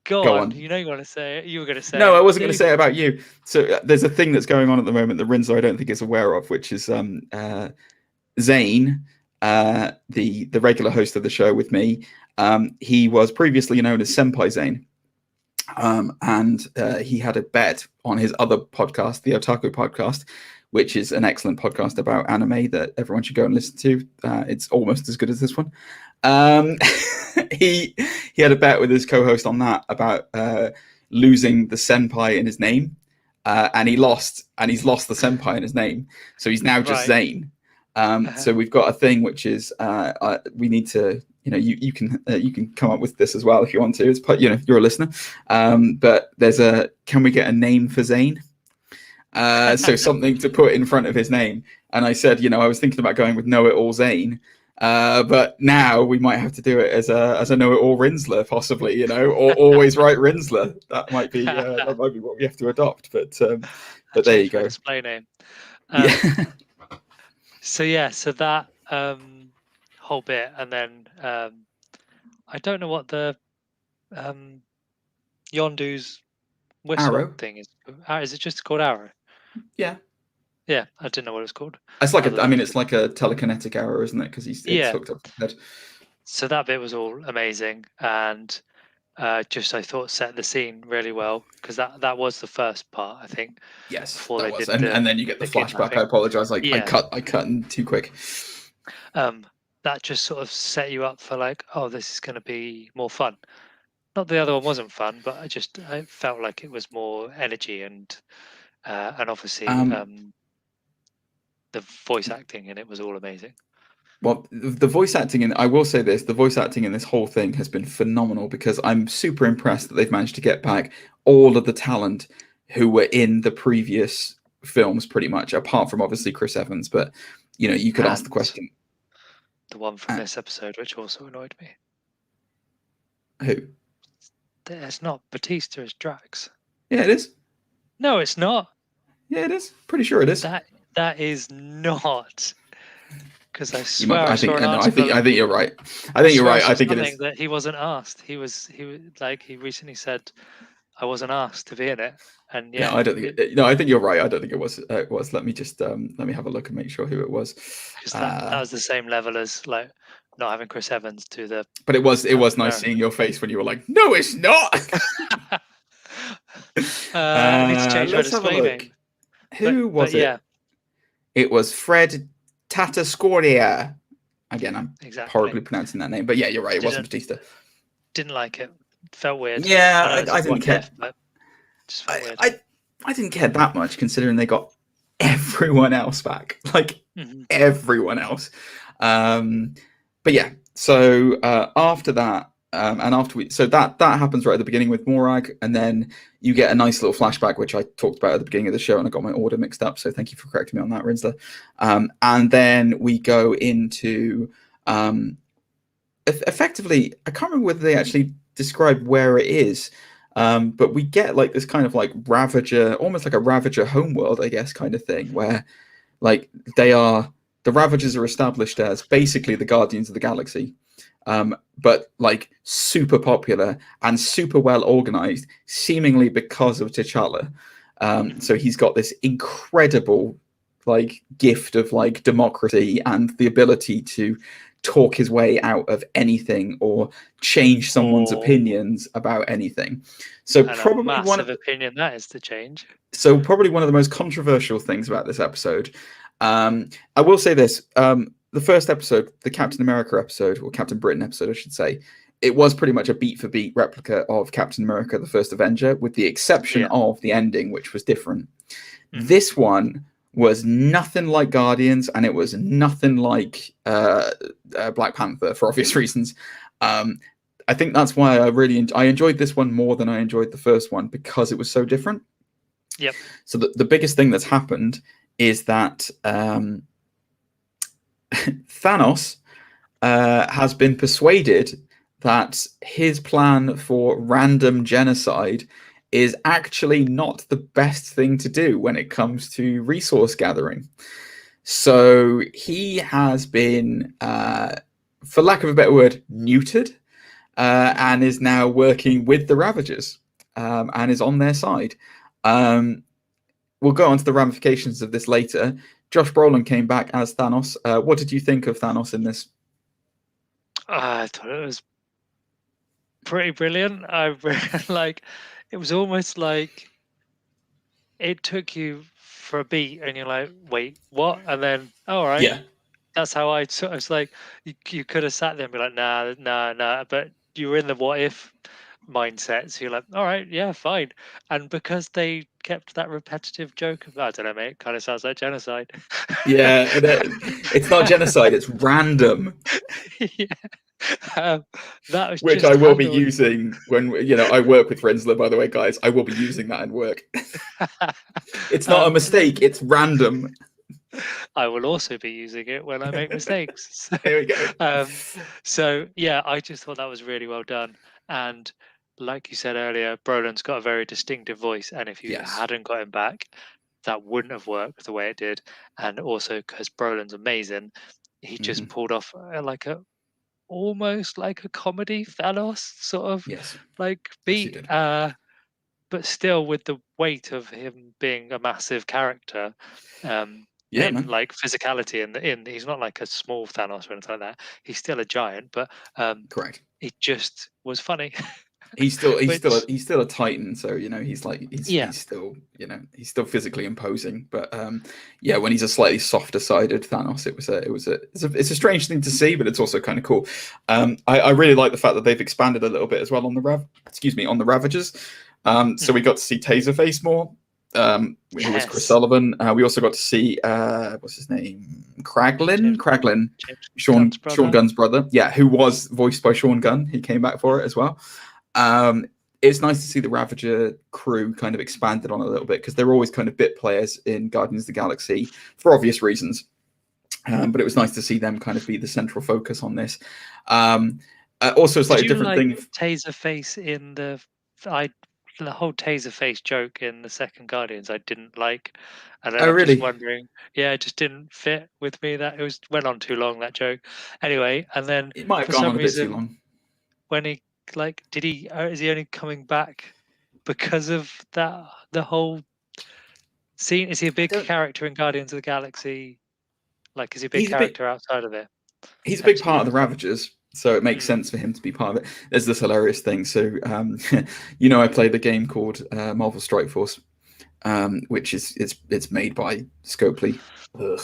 Speaker 2: Go on. You know you want to say it. You were going to say
Speaker 1: No, I wasn't going to say it about you. So there's a thing that's going on at the moment that Rinzo I don't think is aware of, which is Zane, the regular host of the show with me. He was previously known as Senpai Zane. And he had a bet on his other podcast, the Otaku Podcast, which is an excellent podcast about anime that everyone should go and listen to. It's almost as good as this one. He had a bet with his co-host on that about losing the senpai in his name, and he lost, and he's lost the senpai in his name, so he's now just Zane. So we've got a thing which is we need to. You can come up with this as well if you want to. It's you're a listener, but there's can we get a name for Zane? So something to put in front of his name. And I said, I was thinking about going with Know It All Zane, but now we might have to do it as a Know It All Rinsler, possibly, or Always Right Rinsler. That might be what we have to adopt. But there you go.
Speaker 2: Display name.
Speaker 1: Yeah.
Speaker 2: So that. Whole bit, and then I don't know what the Yondu's whistle
Speaker 1: Arrow
Speaker 2: thing is. Is it just called Arrow?
Speaker 1: Yeah,
Speaker 2: I didn't know what it was called.
Speaker 1: It's like it's like a telekinetic arrow, isn't it? Because it's hooked up to the head.
Speaker 2: So that bit was all amazing, and I thought set the scene really well, because that was the first part, I think.
Speaker 1: Yes,
Speaker 2: before
Speaker 1: that
Speaker 2: they
Speaker 1: was.
Speaker 2: Did
Speaker 1: and then you get the flashback. I apologize. I cut in too quick.
Speaker 2: That just sort of set you up for this is going to be more fun. Not the other one wasn't fun, but I felt like it was more energy and obviously the voice acting in it was all amazing.
Speaker 1: Well, the voice acting I will say this, the voice acting in this whole thing has been phenomenal, because I'm super impressed that they've managed to get back all of the talent who were in the previous films, pretty much, apart from obviously Chris Evans. But you could ask the question.
Speaker 2: The one from this episode, which also annoyed me.
Speaker 1: Who?
Speaker 2: It's not Batista as Drax.
Speaker 1: Yeah, it is.
Speaker 2: No, it's not.
Speaker 1: Yeah, it is. Pretty sure it is.
Speaker 2: That is not. Because I swear I think
Speaker 1: you're right. I think you're right. I think it is.
Speaker 2: That he wasn't asked. He recently said, I wasn't asked to be in it. And yeah,
Speaker 1: no, I don't think. I think you're right. I don't think it was. Let me just let me have a look and make sure who it was.
Speaker 2: Because that was the same level as not having Chris Evans to the.
Speaker 1: But it was nice seeing your face when you were like, "No, it's not."
Speaker 2: I need to change my disclaimer.
Speaker 1: Who was it? Yeah. It was Fred Tatascoria. Again, I'm horribly pronouncing that name, but yeah, you're right. It wasn't Batista.
Speaker 2: Didn't like it. Felt weird.
Speaker 1: Yeah, I didn't care.
Speaker 2: I
Speaker 1: didn't care that much, considering they got everyone else back, everyone else. But yeah, so after that, that happens right at the beginning with Morag, and then you get a nice little flashback, which I talked about at the beginning of the show, and I got my order mixed up. So thank you for correcting me on that, Rinsler. And then we go into effectively, I can't remember whether they actually describe where it is. But we get this kind of Ravager, almost like a Ravager homeworld, I guess, kind of thing, where the Ravagers are established as basically the Guardians of the Galaxy, but super popular and super well organized, seemingly because of T'Challa. So he's got this incredible gift of democracy and the ability to talk his way out of anything or change someone's opinions about anything. So
Speaker 2: opinion that is to change.
Speaker 1: So probably one of the most controversial things about this episode I will say this: the first episode, the Captain America episode, or Captain Britain episode, I should say, it was pretty much a beat for beat replica of Captain America: The First Avenger, with the exception of the ending, which was different. This one was nothing like Guardians, and it was nothing like Black Panther for obvious reasons. I think that's why I enjoyed this one more than I enjoyed the first one, because it was so different.
Speaker 2: Yep.
Speaker 1: So the biggest thing that's happened is that Thanos has been persuaded that his plan for random genocide is actually not the best thing to do when it comes to resource gathering. So he has been, for lack of a better word, neutered, and is now working with the Ravagers, and is on their side. We'll go on to the ramifications of this later. Josh Brolin came back as Thanos. What did you think of Thanos in this?
Speaker 2: I thought it was pretty brilliant. I really, like, it was almost like it took you for a beat, and you're like, "Wait, what?" And then, all right,
Speaker 1: Yeah,
Speaker 2: that's how I sort of, it's like you could have sat there and be like, nah, but you were in the what if mindset, so you're like, all right, yeah, fine. And because they kept that repetitive joke of, I don't know, mate, it kind of sounds like genocide.
Speaker 1: yeah. It's not genocide; it's random.
Speaker 2: Yeah. That was
Speaker 1: Which
Speaker 2: just
Speaker 1: I will be
Speaker 2: handled.
Speaker 1: using when I work with Rensler, by the way, guys. I will be using that in work. It's not a mistake; it's random.
Speaker 2: I will also be using it when I make mistakes. So,
Speaker 1: Here we go.
Speaker 2: So yeah, I just thought that was really well done. And like you said earlier, Brolin's got a very distinctive voice, and if you
Speaker 1: Yes.
Speaker 2: hadn't got him back, that wouldn't have worked the way it did. And also because Brolin's amazing, he just pulled off almost like a comedy Thanos sort of
Speaker 1: Yes.
Speaker 2: like
Speaker 1: Yes, he
Speaker 2: beat.
Speaker 1: did.
Speaker 2: But still with the weight of him being a massive character.
Speaker 1: Yeah,
Speaker 2: In
Speaker 1: man.
Speaker 2: like physicality, and he's not like a small Thanos or anything like that. He's still a giant, but
Speaker 1: Correct.
Speaker 2: it just was funny.
Speaker 1: He's still
Speaker 2: Which,
Speaker 1: a Titan, so he's
Speaker 2: yeah,
Speaker 1: still he's still physically imposing. But yeah, when he's a slightly softer sided Thanos, it's a strange thing to see, but it's also kind of cool. I really like the fact that they've expanded a little bit as well on the Ravagers. So we got to see Taserface more. Who was Chris Sullivan. We also got to see what's his name, Kraglin, Sean Gunn's brother. Yeah, who was voiced by Sean Gunn. He came back for it as well. It's nice to see the Ravager crew kind of expanded on a little bit, because they're always kind of bit players in Guardians of the Galaxy for obvious reasons. But it was nice to see them kind of be the central focus on this. Also, slightly different thing.
Speaker 2: Taserface in the whole Taserface joke in the second Guardians, I didn't like, and then I'm just wondering, yeah, it just didn't fit with me. That it went on too long, that joke. Anyway, and then
Speaker 1: It might have
Speaker 2: for
Speaker 1: gone
Speaker 2: some
Speaker 1: on a bit
Speaker 2: reason,
Speaker 1: too long.
Speaker 2: when he is he only coming back because of that, the whole scene? Is he a big character in Guardians of the Galaxy? Like, is he a big character outside of it?
Speaker 1: He's a big part of the Ravagers, so it makes sense for him to be part of it. There's this hilarious thing. So, I played a game called Marvel Strike Force, which it's made by Scopely. Ugh.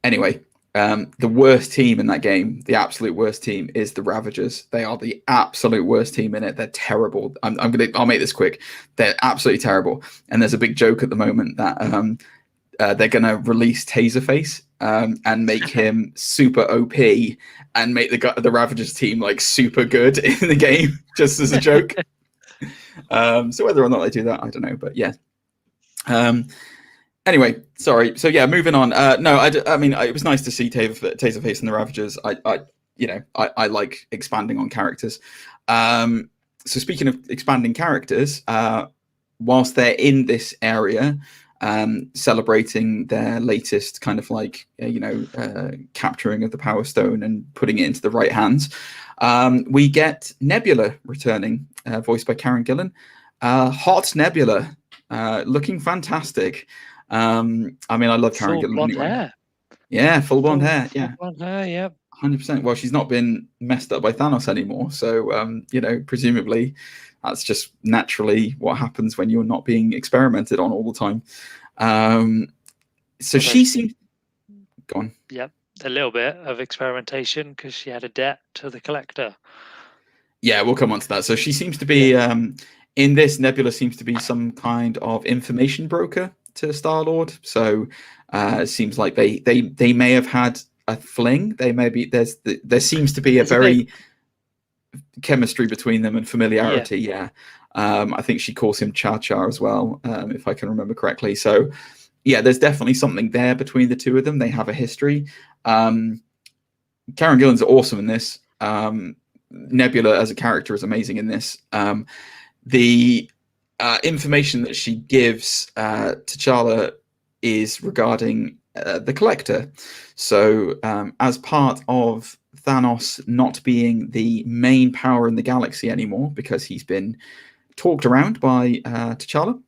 Speaker 1: Anyway, the worst team in that game, the absolute worst team, is the Ravagers. They are the absolute worst team in it. They're terrible. I'll make this quick. They're absolutely terrible. And there's a big joke at the moment that they're going to release Taserface and make him super OP and make the Ravagers team like super good in the game, just as a joke. So whether or not they do that, I don't know. But yeah. Anyway, sorry. So yeah, moving on. No, I mean, it was nice to see Taserface and the Ravagers. I like expanding on characters. So speaking of expanding characters, whilst they're in this area, celebrating their latest kind of like capturing of the Power Stone and putting it into the right hands, we get Nebula returning, voiced by Karen Gillan. Hot Nebula, looking fantastic. I mean, I love Karen Gillan anyway. Hair. Yeah, full blonde hair. Yeah,
Speaker 2: blonde hair. Yeah,
Speaker 1: 100%. Well, she's not been messed up by Thanos anymore, so presumably that's just naturally what happens when you're not being experimented on all the time. So she seems. Go on.
Speaker 2: Yep, a little bit of experimentation because she had a debt to the Collector.
Speaker 1: Yeah, we'll come on to that. So she seems to be in this. Nebula seems to be some kind of information broker to Star-Lord. So it seems like they may have had a fling. They may be there seems to be a very chemistry between them and familiarity. Yeah. I think she calls him Cha Cha as well, if I can remember correctly. So yeah, there's definitely something there between the two of them. They have a history. Karen Gillan's awesome in this. Nebula as a character is amazing in this. The information that she gives T'Challa is regarding the Collector. So as part of Thanos not being the main power in the galaxy anymore because he's been talked around by T'Challa,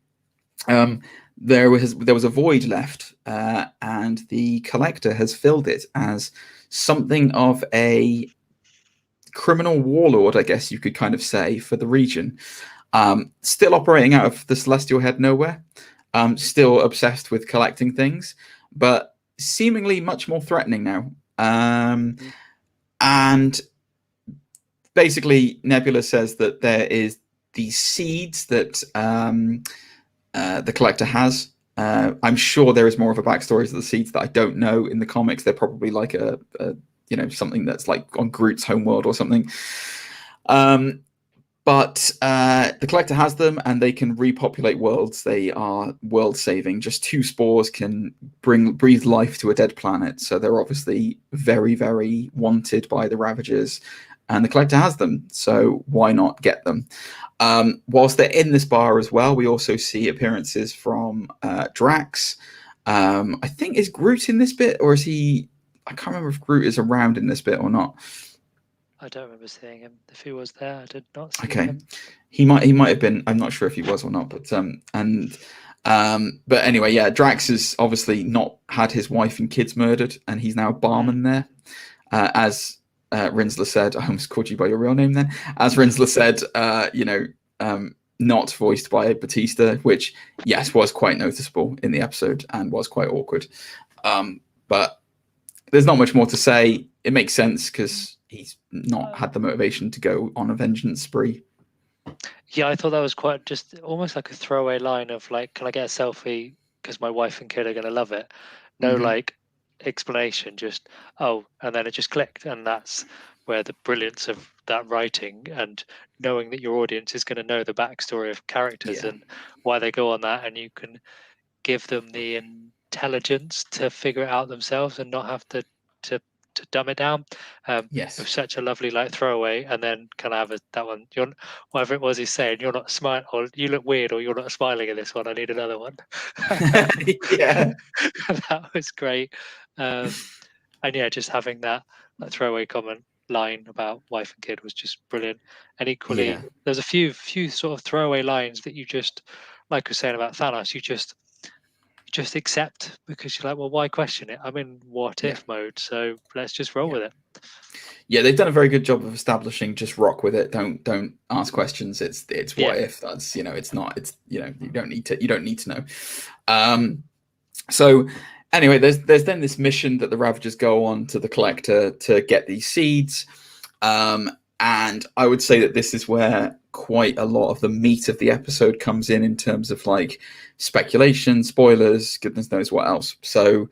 Speaker 1: there was a void left, and the Collector has filled it as something of a criminal warlord, I guess you could kind of say, for the region. Still operating out of the Celestial Head nowhere, still obsessed with collecting things, but seemingly much more threatening now. And basically, Nebula says that there is these seeds that the Collector has. I'm sure there is more of a backstory to the seeds that I don't know in the comics. They're probably like a something that's like on Groot's homeworld or something. But the Collector has them, and they can repopulate worlds. They are world-saving. Just 2 spores can breathe life to a dead planet. So they're obviously very, very wanted by the Ravagers. And the Collector has them, so why not get them? Whilst they're in this bar as well, we also see appearances from Drax. I think, is Groot in this bit, or is he... I can't remember if Groot is around in this bit or not.
Speaker 2: I don't remember seeing him. If he was there, I did not see him.
Speaker 1: He might have been. I'm not sure if he was or not, but but anyway, yeah, Drax has obviously not had his wife and kids murdered, and he's now a barman there. As Rinsler said, I almost called you by your real name then. As Rinsler said, not voiced by Batista, which yes was quite noticeable in the episode and was quite awkward. But there's not much more to say. It makes sense because he's not had the motivation to go on a vengeance spree.
Speaker 2: Yeah, I thought that was quite just almost like a throwaway line of like, can I get a selfie because my wife and kid are going to love it? No, like explanation, just, oh, and then it just clicked. And that's where the brilliance of that writing and knowing that your audience is going to know the backstory of characters and why they go on that. And you can give them the intelligence to figure it out themselves and not have to dumb it down.
Speaker 1: Yes,
Speaker 2: it was such a lovely like throwaway. And then can I have that one? You're whatever it was he's saying. You're not smiling, or you look weird, or you're not smiling at this one. I need another one.
Speaker 1: Yeah,
Speaker 2: that was great. And yeah, just having that throwaway comment line about wife and kid was just brilliant. And equally, there's a few sort of throwaway lines that you just, like we're saying about Thanos, you just accept because you're like, well, why question it? I'm in what if mode, so let's just roll with it.
Speaker 1: Yeah, they've done a very good job of establishing just rock with it. Don't ask questions. It's what if. That's it's not. It's you don't need to know. So anyway, there's then this mission that the Ravagers go on to the Collector to get these seeds. And I would say that this is where quite a lot of the meat of the episode comes in terms of like speculation, spoilers, goodness knows what else. So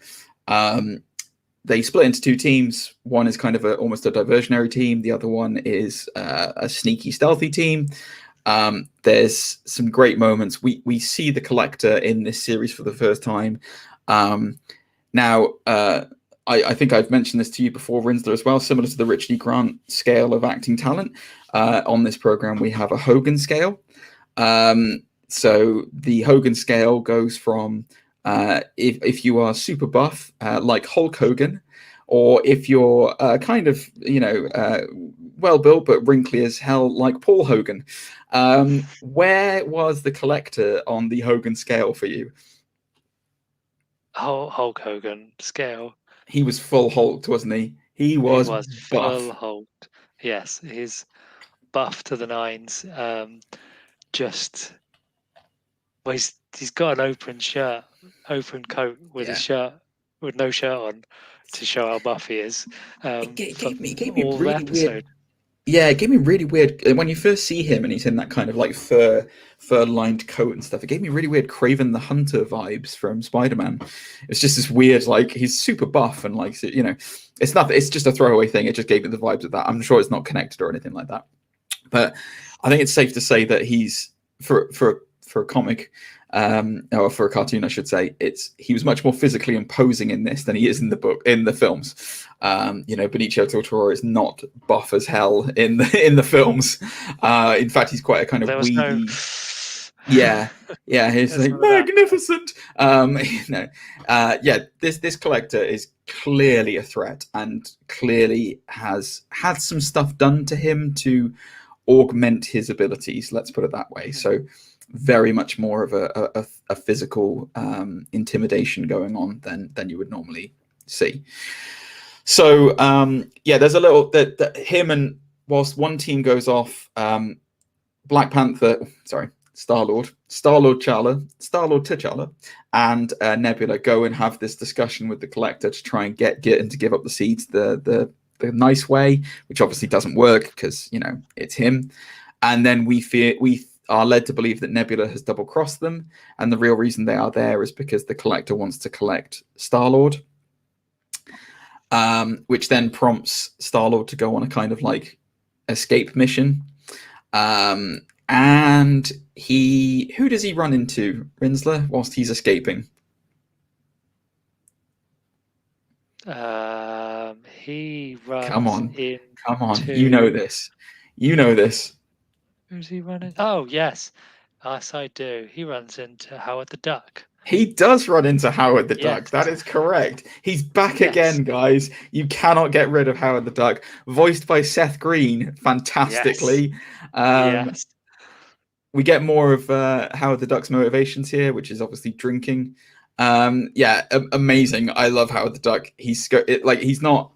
Speaker 1: they split into 2 teams. One is kind of almost a diversionary team. The other one is a sneaky, stealthy team. There's some great moments. We see the Collector in this series for the first time. Now, I think I've mentioned this to you before, Rinsler, as well. Similar to the Richard E. Grant scale of acting talent, on this program we have a Hogan scale. So the Hogan scale goes from if you are super buff, like Hulk Hogan, or if you're kind of well built but wrinkly as hell, like Paul Hogan. Where was the Collector on the Hogan scale for you?
Speaker 2: Hulk Hogan scale.
Speaker 1: He was full hulked, wasn't he? He was buff.
Speaker 2: Full hulked. Yes, he's buff to the nines. Just well, he's got an open coat with his shirt with no shirt on to show how buff he is.
Speaker 1: It
Speaker 2: For
Speaker 1: gave me
Speaker 2: all the
Speaker 1: really weird.
Speaker 2: episode.
Speaker 1: Yeah, it gave me really weird when you first see him and he's in that kind of like fur lined coat and stuff. It gave me really weird Craven the Hunter vibes from Spider-Man. It's just this weird, like, he's super buff and like, you know, it's nothing. It's just a throwaway thing. It just gave me the vibes of that. I'm sure it's not connected or anything like that. But I think it's safe to say that he's for a comic, or for a cartoon, I should say, he was much more physically imposing in this than he is in the films. You know, Benicio del Toro is not buff as hell in the films. In fact, he's quite a kind of weedy. Yeah, he's like magnificent. This collector is clearly a threat and clearly has had some stuff done to him to augment his abilities. Let's put it that way. So very much more of a physical intimidation going on than you would normally see. So there's a little that him, and whilst one team goes off, Star-Lord T'Challa, and Nebula go and have this discussion with the Collector to try and get him to give up the seeds the nice way, which obviously doesn't work because, you know, it's him. And then we are led to believe that Nebula has double-crossed them, and the real reason they are there is because the Collector wants to collect Star-Lord, which then prompts Star-Lord to go on a kind of like escape mission. And who does he run into, Rinsler, whilst he's escaping?
Speaker 2: He runs
Speaker 1: Come on.
Speaker 2: into...
Speaker 1: You know this.
Speaker 2: Who's he running? Oh, yes. Yes, I do. He runs into Howard the Duck.
Speaker 1: He does run into Howard the Duck. That is correct. He's back again, guys. You cannot get rid of Howard the Duck. Voiced by Seth Green, fantastically. Yes. We get more of Howard the Duck's motivations here, which is obviously drinking. Amazing. I love Howard the Duck. He's not,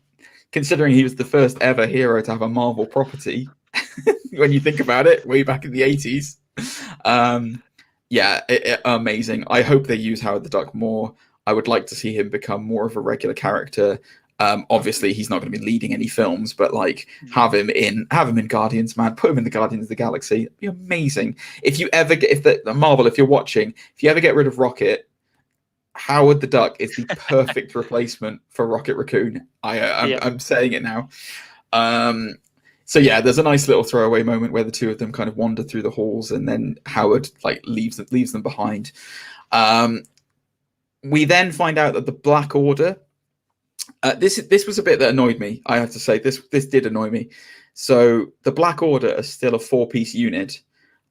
Speaker 1: considering he was the first ever hero to have a Marvel property. When you think about it, way back in the 80s. Amazing. I hope they use Howard the Duck more. I would like to see him become more of a regular character. Obviously, he's not going to be leading any films, but like have him in Guardians, man. Put him in the Guardians of the Galaxy. It'd be amazing. If you're watching, if you ever get rid of Rocket, Howard the Duck is the perfect replacement for Rocket Raccoon. I'm saying it now. There's a nice little throwaway moment where the two of them kind of wander through the halls, and then Howard like leaves them behind. We then find out that the Black Order. This was a bit that annoyed me. I have to say this did annoy me. So the Black Order are still a 4-piece unit,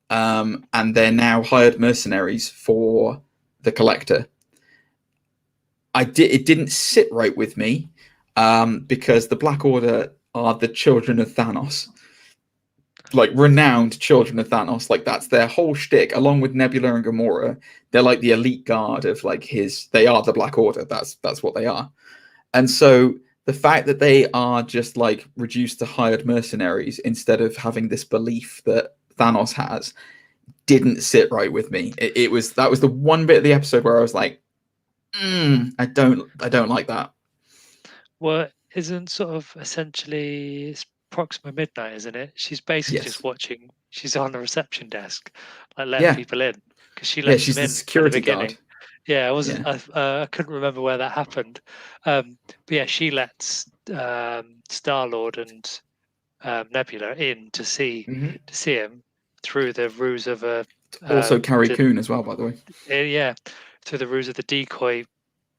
Speaker 1: and they're now hired mercenaries for the Collector. It didn't sit right with me because the Black Order are the children of Thanos, like renowned children of Thanos. Like that's their whole shtick, along with Nebula and Gamora. They're like the elite guard of like they are the Black Order. That's what they are. And so the fact that they are just like reduced to hired mercenaries instead of having this belief that Thanos has didn't sit right with me. That was the one bit of the episode where I was like, I don't like that.
Speaker 2: Well, isn't sort of essentially it's Proxima Midnight, isn't it? She's basically just watching. She's on the reception desk, like letting people in because she lets
Speaker 1: she's
Speaker 2: them in
Speaker 1: the security
Speaker 2: at the beginning.
Speaker 1: guard.
Speaker 2: Yeah, I wasn't. I couldn't remember where that happened. But yeah, she lets Star-Lord and Nebula in to see him through the ruse of a.
Speaker 1: Also, Carrie Coon as well, by the way.
Speaker 2: Through the ruse of the decoy,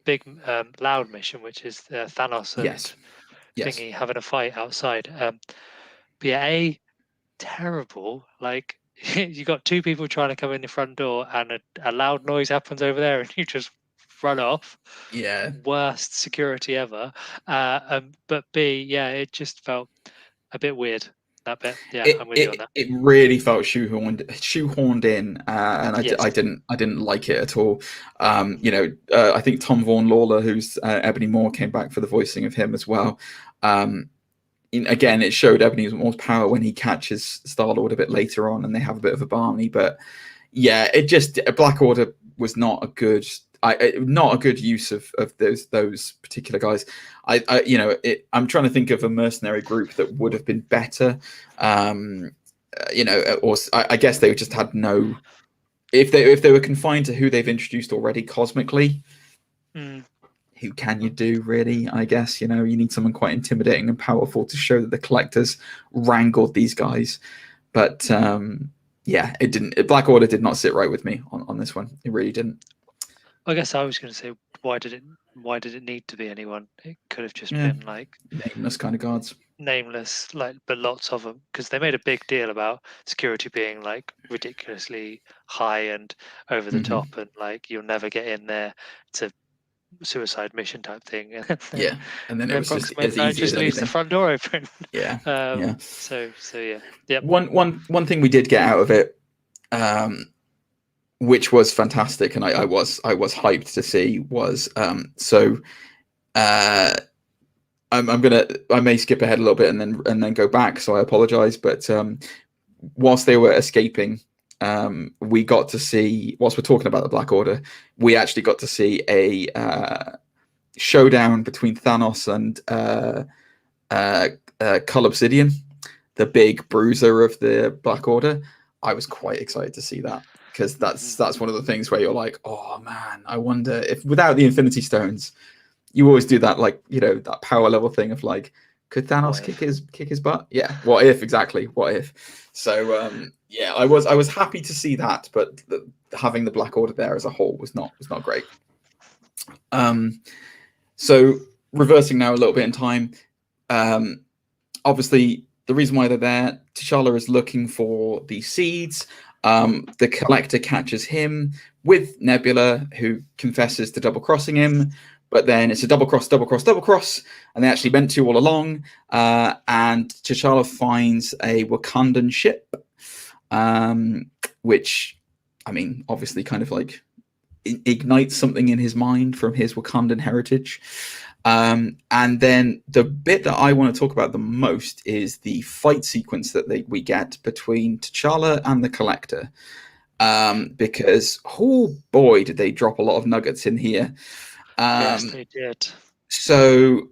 Speaker 2: big loud mission, which is Thanos and Thingy having a fight outside. Terrible. Like you got two people trying to come in the front door, and a loud noise happens over there, and you just run off.
Speaker 1: Yeah.
Speaker 2: Worst security ever. But it just felt a bit weird. That bit, I'm with you on that. It
Speaker 1: really felt shoehorned in, and I didn't like it at all. I think Tom Vaughan Lawler, who's Ebony Moore, came back for the voicing of him as well. Again, it showed Ebony Moore's power when he catches Star-Lord a bit later on, and they have a bit of a Barney. But Black Order was not a good. not a good use of those particular guys. I'm trying to think of a mercenary group that would have been better. Or I guess they just had no. If they were confined to who they've introduced already cosmically, who can you do really? I guess you need someone quite intimidating and powerful to show that the collectors wrangled these guys. But it didn't. Black Order did not sit right with me on this one. It really didn't.
Speaker 2: I guess I was going to say, why did it need to be anyone? It could have just been like
Speaker 1: nameless kind of guards.
Speaker 2: Nameless, but lots of them, because they made a big deal about security being like ridiculously high and over the top, and like you'll never get in there. It's a suicide mission type thing.
Speaker 1: And then it was just as easy
Speaker 2: just
Speaker 1: as
Speaker 2: leaves the front door open. So yeah.
Speaker 1: One thing we did get out of it, which was fantastic, and I was hyped to see was I may skip ahead a little bit and then go back, so I apologize. But whilst they were escaping, we got to see, whilst we're talking about the Black Order, we actually got to see a showdown between Thanos and Cull Obsidian, the big bruiser of the Black Order. I was quite excited to see that, because that's one of the things where you're like, oh man, I wonder if without the Infinity Stones, you always do that, like, that power level thing of like, could Thanos kick his butt? Yeah. What if? Exactly. What if? So I was happy to see that, but having the Black Order there as a whole was not great. So reversing now a little bit in time, obviously the reason why they're there, T'Challa is looking for the seeds. The Collector catches him with Nebula, who confesses to double crossing him. But then it's a double cross, and they actually meant to all along. And T'Challa finds a Wakandan ship, which, I mean, obviously kind of like ignites something in his mind from his Wakandan heritage. And then the bit that I want to talk about the most is the fight sequence that we get between T'Challa and the Collector. Because, oh boy, did they drop a lot of nuggets in here.
Speaker 2: Yes, they did.
Speaker 1: So,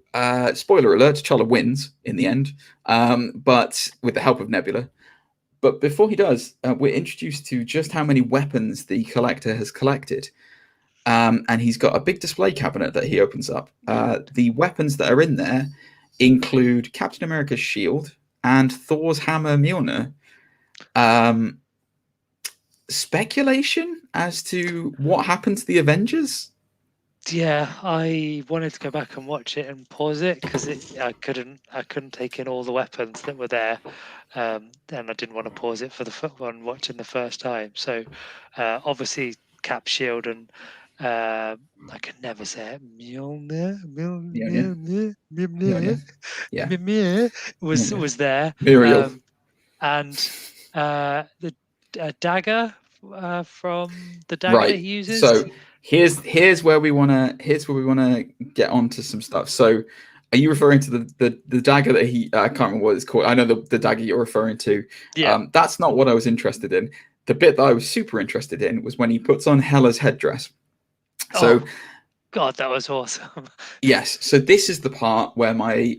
Speaker 1: spoiler alert, T'Challa wins in the end, but with the help of Nebula. But before he does, we're introduced to just how many weapons the Collector has collected. And he's got a big display cabinet that he opens up. The weapons that are in there include Captain America's shield and Thor's hammer Mjolnir. Speculation as to what happened to the Avengers?
Speaker 2: Yeah, I wanted to go back and watch it and pause it because I couldn't take in all the weapons that were there, and I didn't want to pause it for the one watching the first time. So obviously Cap shield and I could never say it. Mjolnir was there. And the dagger from the dagger that he uses.
Speaker 1: So here's where we wanna get onto some stuff. So are you referring to the dagger that he I can't remember what it's called. I know the dagger you're referring to.
Speaker 2: Yeah.
Speaker 1: That's not what I was interested in. The bit that I was super interested in was when he puts on Hela's headdress. So
Speaker 2: God, that was awesome.
Speaker 1: Yes. So this is the part where my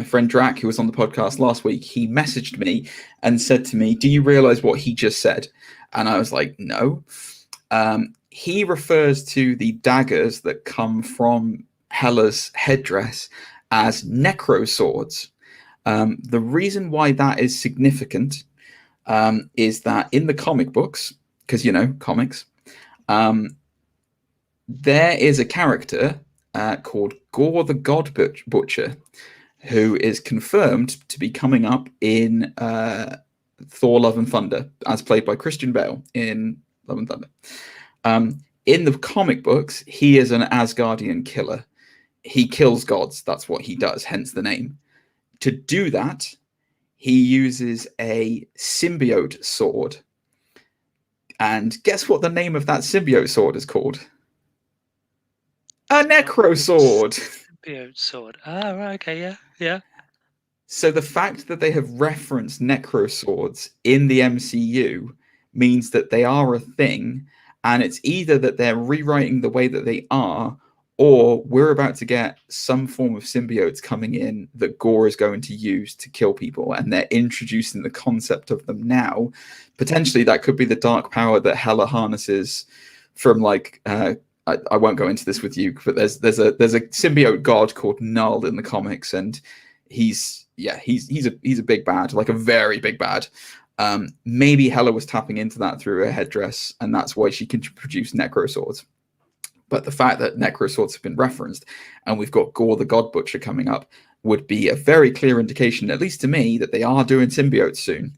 Speaker 1: friend Drac, who was on the podcast last week, he messaged me and said to me, "Do you realize what he just said?" And I was like, "No." He refers to the daggers that come from Hela's headdress as necro swords. The reason why that is significant is that in the comic books, because comics, there is a character called Gore the God Butcher, who is confirmed to be coming up in Thor: Love and Thunder, as played by Christian Bale in Love and Thunder. In the comic books, he is an Asgardian killer. He kills gods. That's what he does, hence the name. To do that, he uses a symbiote sword. And guess what the name of that symbiote sword is called? A necro sword.
Speaker 2: Symbiote sword. Ah, right. Okay. Yeah.
Speaker 1: So the fact that they have referenced necro swords in the MCU means that they are a thing, And it's either that they're rewriting the way that they are, or we're about to get some form of symbiotes coming in that Gore is going to use to kill people, and they're introducing the concept of them now. Potentially, that could be the dark power that Hela harnesses from, like, I won't go into this with you, but there's a symbiote god called Null in the comics, and he's a big bad, like a very big bad. Maybe Hela was tapping into that through her headdress, and that's why she can produce necro swords. But the fact that necro swords have been referenced, and we've got Gore the God Butcher coming up, would be a very clear indication, at least to me, that they are doing symbiotes soon.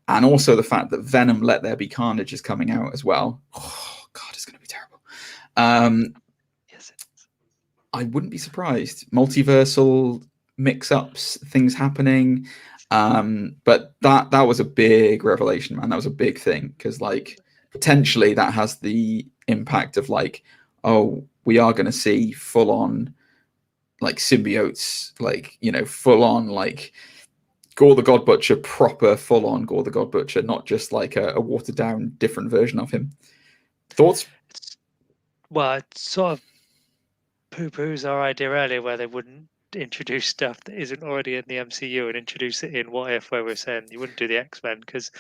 Speaker 1: And also the fact that Venom Let There Be Carnage is coming out as well. Oh God, it's going to be terrible.
Speaker 2: Yes, it is.
Speaker 1: I wouldn't be surprised. Multiversal mix-ups, things happening. But that was a big revelation, man. That was a big thing, because, like, potentially that has the impact of, like, oh, we are going to see full-on, like, symbiotes, like, you know, full-on, like, Gore the God Butcher, proper full-on Gore the God Butcher, not just like a watered-down different version of him. Thoughts?
Speaker 2: Well, it sort of poo-poos our idea earlier where they wouldn't introduce stuff that isn't already in the MCU and introduce it in What If, where we're saying you wouldn't do the X-Men because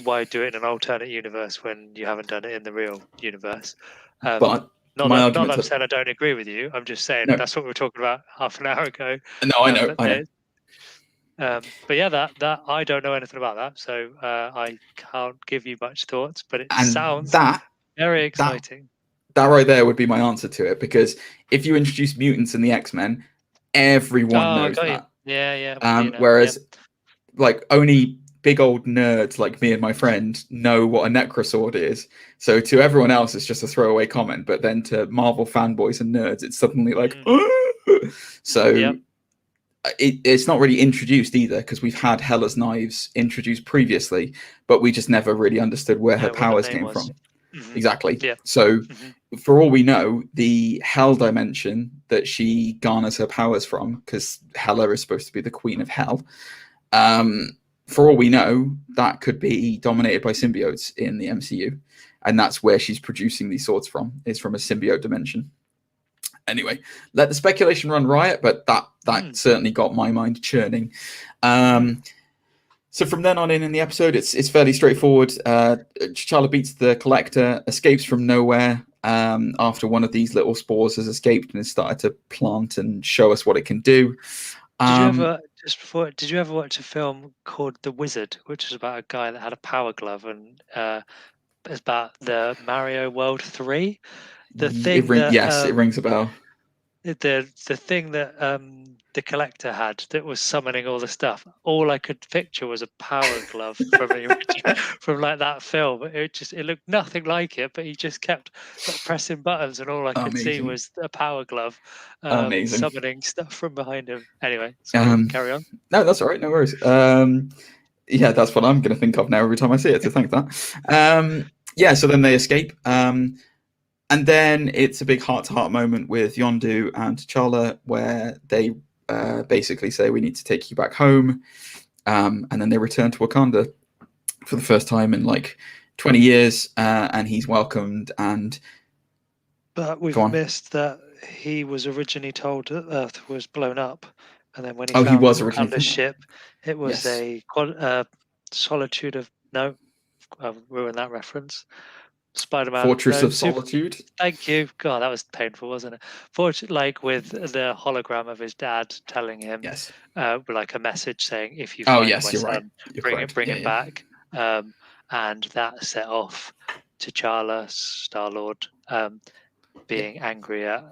Speaker 2: why do it in an alternate universe when you haven't done it in the real universe?
Speaker 1: But
Speaker 2: not
Speaker 1: my
Speaker 2: that
Speaker 1: argument
Speaker 2: I'm saying I don't agree with you. I'm just saying
Speaker 1: No.
Speaker 2: that's what we were talking about half an hour ago.
Speaker 1: No, I know.
Speaker 2: But yeah, that I don't know anything about that, so I can't give you much thoughts. But it
Speaker 1: And
Speaker 2: sounds very exciting.
Speaker 1: That right there would be my answer to it, because if you introduce mutants in the X-Men, everyone knows that.
Speaker 2: Yeah.
Speaker 1: Whereas, like, only big old nerds like me and my friend know what a necrosword is. So to everyone else, it's just a throwaway comment. But then to Marvel fanboys and nerds, it's suddenly like, so it's not really introduced either, because we've had Hela's knives introduced previously, but we just never really understood where her powers came from.
Speaker 2: Mm-hmm.
Speaker 1: Exactly.
Speaker 2: Yeah.
Speaker 1: So for all we know, the Hell dimension that she garners her powers from, because Hela is supposed to be the queen of Hell, for all we know, that could be dominated by symbiotes in the MCU. And that's where she's producing these swords from, is from a symbiote dimension. Anyway, let the speculation run riot, but that certainly got my mind churning. So from then on in the episode, it's fairly straightforward. T'Challa beats the Collector, escapes from nowhere after one of these little spores has escaped and has started to plant and show us what it can do.
Speaker 2: Did you ever watch a film called The Wizard, which is about a guy that had a power glove, and it's about the Mario World 3?
Speaker 1: It rings a bell.
Speaker 2: The thing that the Collector had that was summoning all the stuff. All I could picture was a power glove from like that film. It looked nothing like it, but he just kept pressing buttons, and all I could see was a power glove summoning stuff from behind him. Anyway, carry on.
Speaker 1: No, that's all right. No worries. Yeah, that's what I'm going to think of now every time I see it. So thanks for that. So then they escape. And then it's a big heart-to-heart moment with Yondu and T'Challa, where they basically say, we need to take you back home. And then they return to Wakanda for the first time in like 20 years, and he's welcomed.
Speaker 2: But we've missed that he was originally told that Earth was blown up. And then when he found Wakanda's ship, it was a Solitude of... No, I've ruined that reference. Spider-Man
Speaker 1: Fortress of Solitude.
Speaker 2: Thank you. God, that was painful, wasn't it? Like with the hologram of his dad telling him, like a message saying, "If you find my son, bring him back." And that set off T'Challa, Star-Lord, being angry at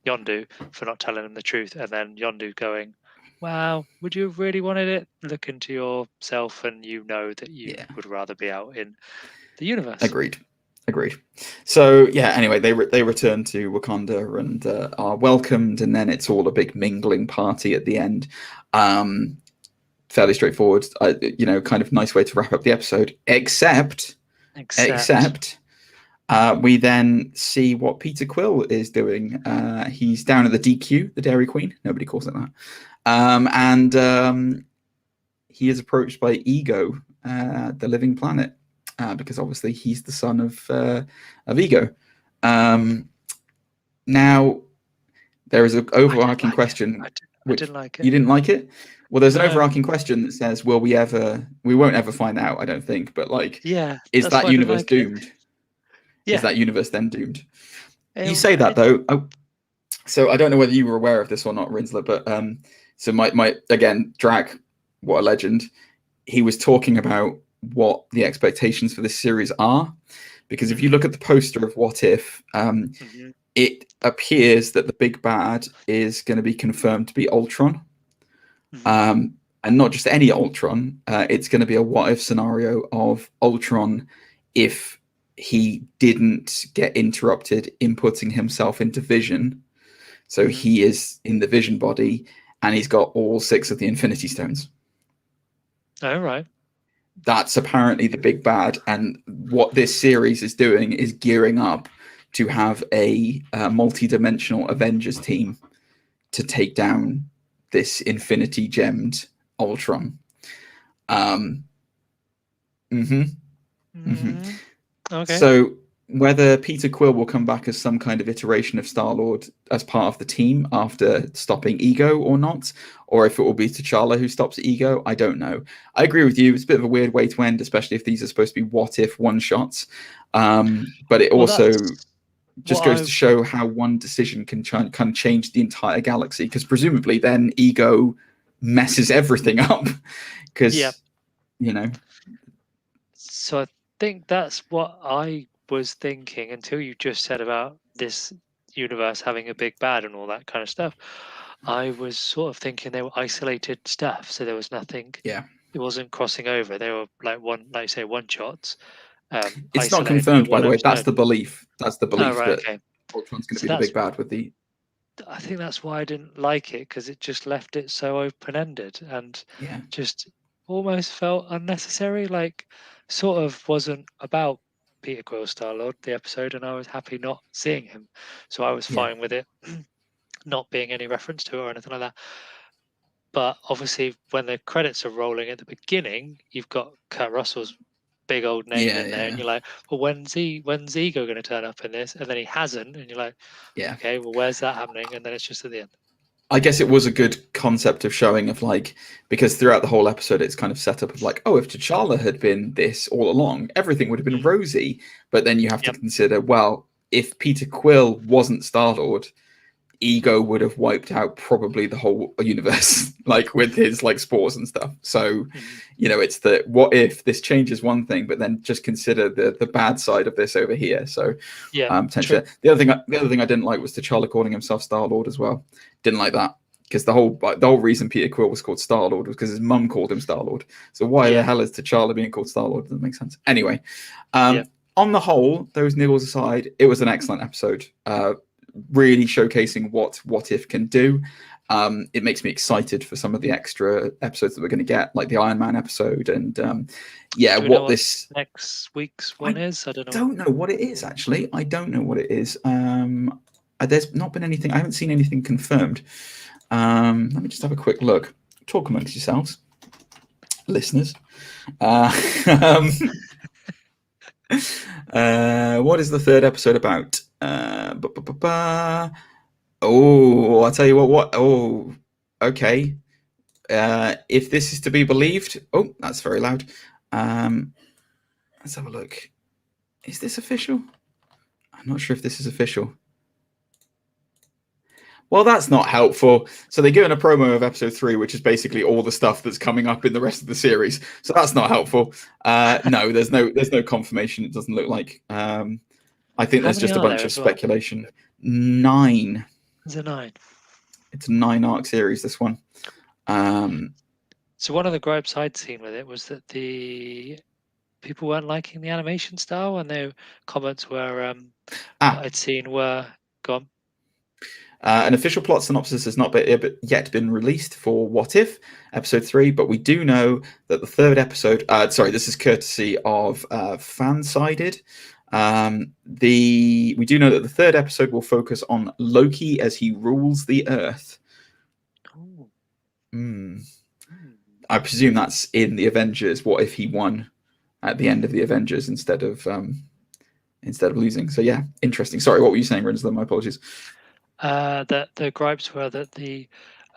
Speaker 2: Yondu for not telling him the truth, and then Yondu going, "Wow, would you have really wanted it? Look into yourself, and you know that you would rather be out in the universe."
Speaker 1: Agreed. So anyway, they return to Wakanda and are welcomed, and then it's all a big mingling party at the end. Fairly straightforward, kind of nice way to wrap up the episode. Except we then see what Peter Quill is doing. He's down at the DQ, the Dairy Queen. Nobody calls it that. And he is approached by Ego, the Living Planet. because obviously he's the son of Ego. Now, there is an overarching question.
Speaker 2: I didn't like it.
Speaker 1: You didn't like it? Well, there's an
Speaker 2: No.
Speaker 1: overarching question that says, will we ever... We won't ever find out, I don't think. But, like,
Speaker 2: Yeah,
Speaker 1: is
Speaker 2: that's
Speaker 1: that
Speaker 2: why I didn't
Speaker 1: universe
Speaker 2: like it.
Speaker 1: doomed?
Speaker 2: Yeah.
Speaker 1: Is that universe then doomed? You
Speaker 2: It-
Speaker 1: say that,
Speaker 2: it-
Speaker 1: though. So I don't know whether you were aware of this or not, Rinsler, but so my again, Drag, what a legend. He was talking about what the expectations for this series are. Because if you look at the poster of What If...
Speaker 2: Mhm.
Speaker 1: it appears that the big bad is going to be confirmed to be Ultron.
Speaker 2: Mhm.
Speaker 1: And not just any Ultron. It's going to be a what if scenario of Ultron if he didn't get interrupted inputting himself into Vision. So he is in the Vision body and he's got all 6 of the Infinity Stones.
Speaker 2: Oh, right.
Speaker 1: That's apparently the big bad. And what this series is doing is gearing up to have a multi-dimensional Avengers team to take down this infinity gemmed Ultron.
Speaker 2: Okay.
Speaker 1: So whether Peter Quill will come back as some kind of iteration of Star-Lord as part of the team after stopping Ego or not, or if it will be T'Challa who stops Ego, I don't know. I agree with you. It's a bit of a weird way to end, especially if these are supposed to be what-if one-shots. But it also just goes to show how one decision can kind of change the entire galaxy, because presumably then Ego messes everything up. Because, you know.
Speaker 2: So I think that's what I was thinking until you just said about this universe having a big bad and all that kind of stuff. I was sort of thinking they were isolated stuff, so there was nothing.
Speaker 1: Yeah,
Speaker 2: it wasn't crossing over. They were like one shots.
Speaker 1: It's not confirmed, by the way. That's the belief. That's the belief that Ultron's going to be the big bad with the.
Speaker 2: I think that's why I didn't like it, because it just left it so open-ended and just almost felt unnecessary. Like, sort of wasn't about Peter Quill Star-Lord, the episode, and I was happy not seeing him. So I was fine with it not being any reference to it or anything like that. But obviously, when the credits are rolling at the beginning, you've got Kurt Russell's big old name in there, and you're like, well, when's Ego going to turn up in this? And then he hasn't, and you're like, okay, well, where's that happening? And then it's just at the end.
Speaker 1: I guess it was a good concept of showing of like, because throughout the whole episode, it's kind of set up of like, oh, if T'Challa had been this all along, everything would have been rosy. But then you have to consider, well, if Peter Quill wasn't Star-Lord, Ego would have wiped out probably the whole universe, like with his like spores and stuff. So, you know, it's the what if this changes one thing, but then just consider the bad side of this over here. So, potentially the other thing I didn't like was T'Challa calling himself Star-Lord as well. Didn't like that, because the whole reason Peter Quill was called Star-Lord was because his mum called him Star-Lord. So why the hell is T'Challa being called Star-Lord? Doesn't make sense. Anyway, on the whole, those niggles aside, it was an excellent episode. Really showcasing what if can do. It makes me excited for some of the extra episodes that we're going to get, like the Iron Man episode, and what this
Speaker 2: next week's one is. I don't know.
Speaker 1: Don't know what it is, actually. I don't know what it is. There's not been anything. I haven't seen anything confirmed. Let me just have a quick look. Talk amongst yourselves, listeners. What is the third episode about? Oh, I'll tell you what. Oh, okay. If this is to be believed, oh, that's very loud. Let's have a look. Is this official? I'm not sure if this is official. Well, that's not helpful. So they're giving a promo of episode 3, which is basically all the stuff that's coming up in the rest of the series. So that's not helpful. No, there's no confirmation. It doesn't look like. I think there's just a bunch of speculation. 9.
Speaker 2: Is it 9?
Speaker 1: It's a 9-arc series, this one.
Speaker 2: So one of the gripes I'd seen with it was that the people weren't liking the animation style, and their comments were I'd seen were gone.
Speaker 1: An official plot synopsis has not yet been released for What If episode 3, but we do know that the third episode. This is courtesy of Fansided. We do know that the third episode will focus on Loki as he rules the Earth. I presume that's in the Avengers. What if he won? at the end of the Avengers instead of losing. So yeah, interesting. Sorry, what were you saying, Rinsler? My apologies.
Speaker 2: That the gripes were that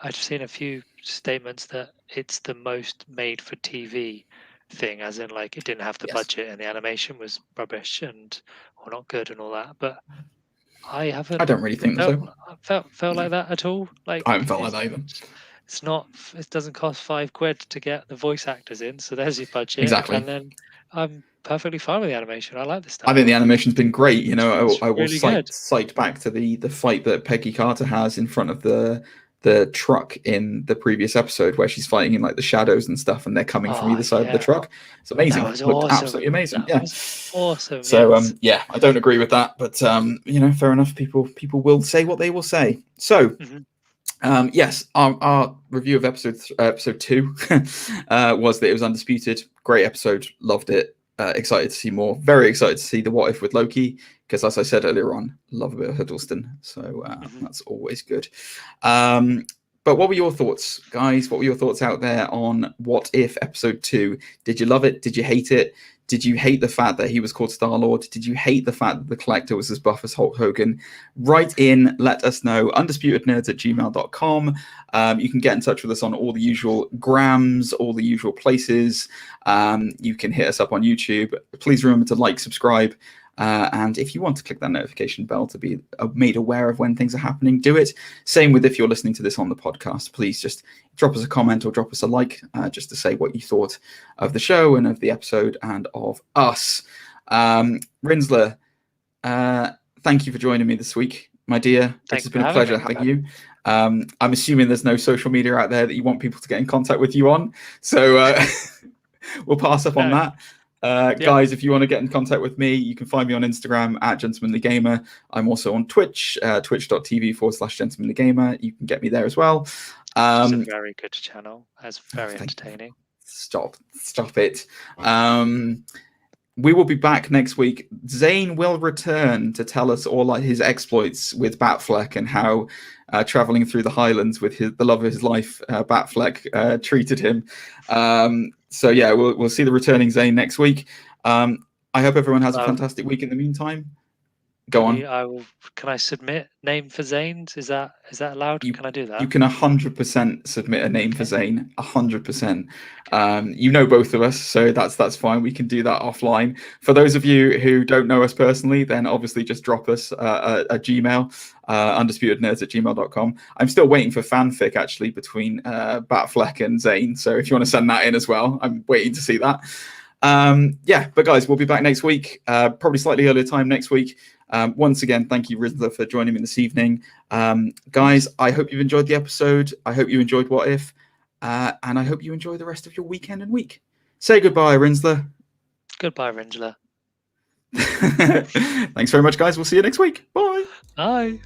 Speaker 2: I've seen a few statements that it's the most made for TV thing, as in like it didn't have the budget and the animation was rubbish or not good and all that. But I
Speaker 1: don't really think so.
Speaker 2: felt like that at all. Like
Speaker 1: I haven't felt like that either.
Speaker 2: It's not. It doesn't cost £5 to get the voice actors in, so there's your budget.
Speaker 1: Exactly.
Speaker 2: And then I'm perfectly fine with the animation. I like the style.
Speaker 1: I think the animation's been great. You know, I will
Speaker 2: really
Speaker 1: cite back to the fight that Peggy Carter has in front of the truck in the previous episode, where she's fighting in like the shadows and stuff, and they're coming from either side of the truck. It's amazing.
Speaker 2: That was
Speaker 1: Looked
Speaker 2: awesome.
Speaker 1: Absolutely amazing.
Speaker 2: That was awesome.
Speaker 1: So yeah, I don't agree with that, but you know, fair enough. People will say what they will say. So. Yes, our review of episode 2 was that it was Undisputed. Great episode, loved it. Excited to see more. Very excited to see the What If with Loki, because as I said earlier on, love a bit of Hiddleston, so that's always good. But what were your thoughts, guys? What were your thoughts out there on What If episode 2? Did you love it? Did you hate it? Did you hate the fact that he was called Star-Lord? Did you hate the fact that the Collector was as buff as Hulk Hogan? Write in, let us know. UndisputedNerds@gmail.com. You can get in touch with us on all the usual grams, all the usual places. You can hit us up on YouTube. Please remember to like, subscribe. And if you want to click that notification bell to be made aware of when things are happening, do it. Same with if you're listening to this on the podcast. Please just drop us a comment or drop us a like just to say what you thought of the show and of the episode and of us. Rinsler, thank you for joining me this week, my dear. It's been a pleasure having you. I'm assuming there's no social media out there that you want people to get in contact with you on. So we'll pass up on that. Guys, if you want to get in contact with me, you can find me on Instagram @GentlemanlyGamer. I'm also on Twitch, twitch.tv/GentlemanlyGamer. You can get me there as well.
Speaker 2: It's a very good channel. It's very entertaining.
Speaker 1: Stop it. We will be back next week. Zane will return to tell us all his exploits with Batfleck and how traveling through the Highlands with the love of his life, Batfleck, treated him. So yeah, we'll see the returning Zane next week. I hope everyone has a fantastic week in the meantime. Go on.
Speaker 2: Can I submit name for Zane's? Is that allowed? Can I do that?
Speaker 1: You can 100% submit a name for Zane. 100%. You know both of us, so that's fine. We can do that offline. For those of you who don't know us personally, then obviously just drop us a Gmail, UndisputedNerds@gmail.com. I'm still waiting for fanfic actually between Batfleck and Zane. So if you want to send that in as well, I'm waiting to see that. But guys, we'll be back next week, probably slightly earlier time next week. Once again, thank you, Rinsler, for joining me this evening. Guys, I hope you've enjoyed the episode. I hope you enjoyed What If, and I hope you enjoy the rest of your weekend and week. Say goodbye, Rinsler.
Speaker 2: Goodbye, Rinsler.
Speaker 1: Thanks very much, guys. We'll see you next week. Bye.
Speaker 2: Bye.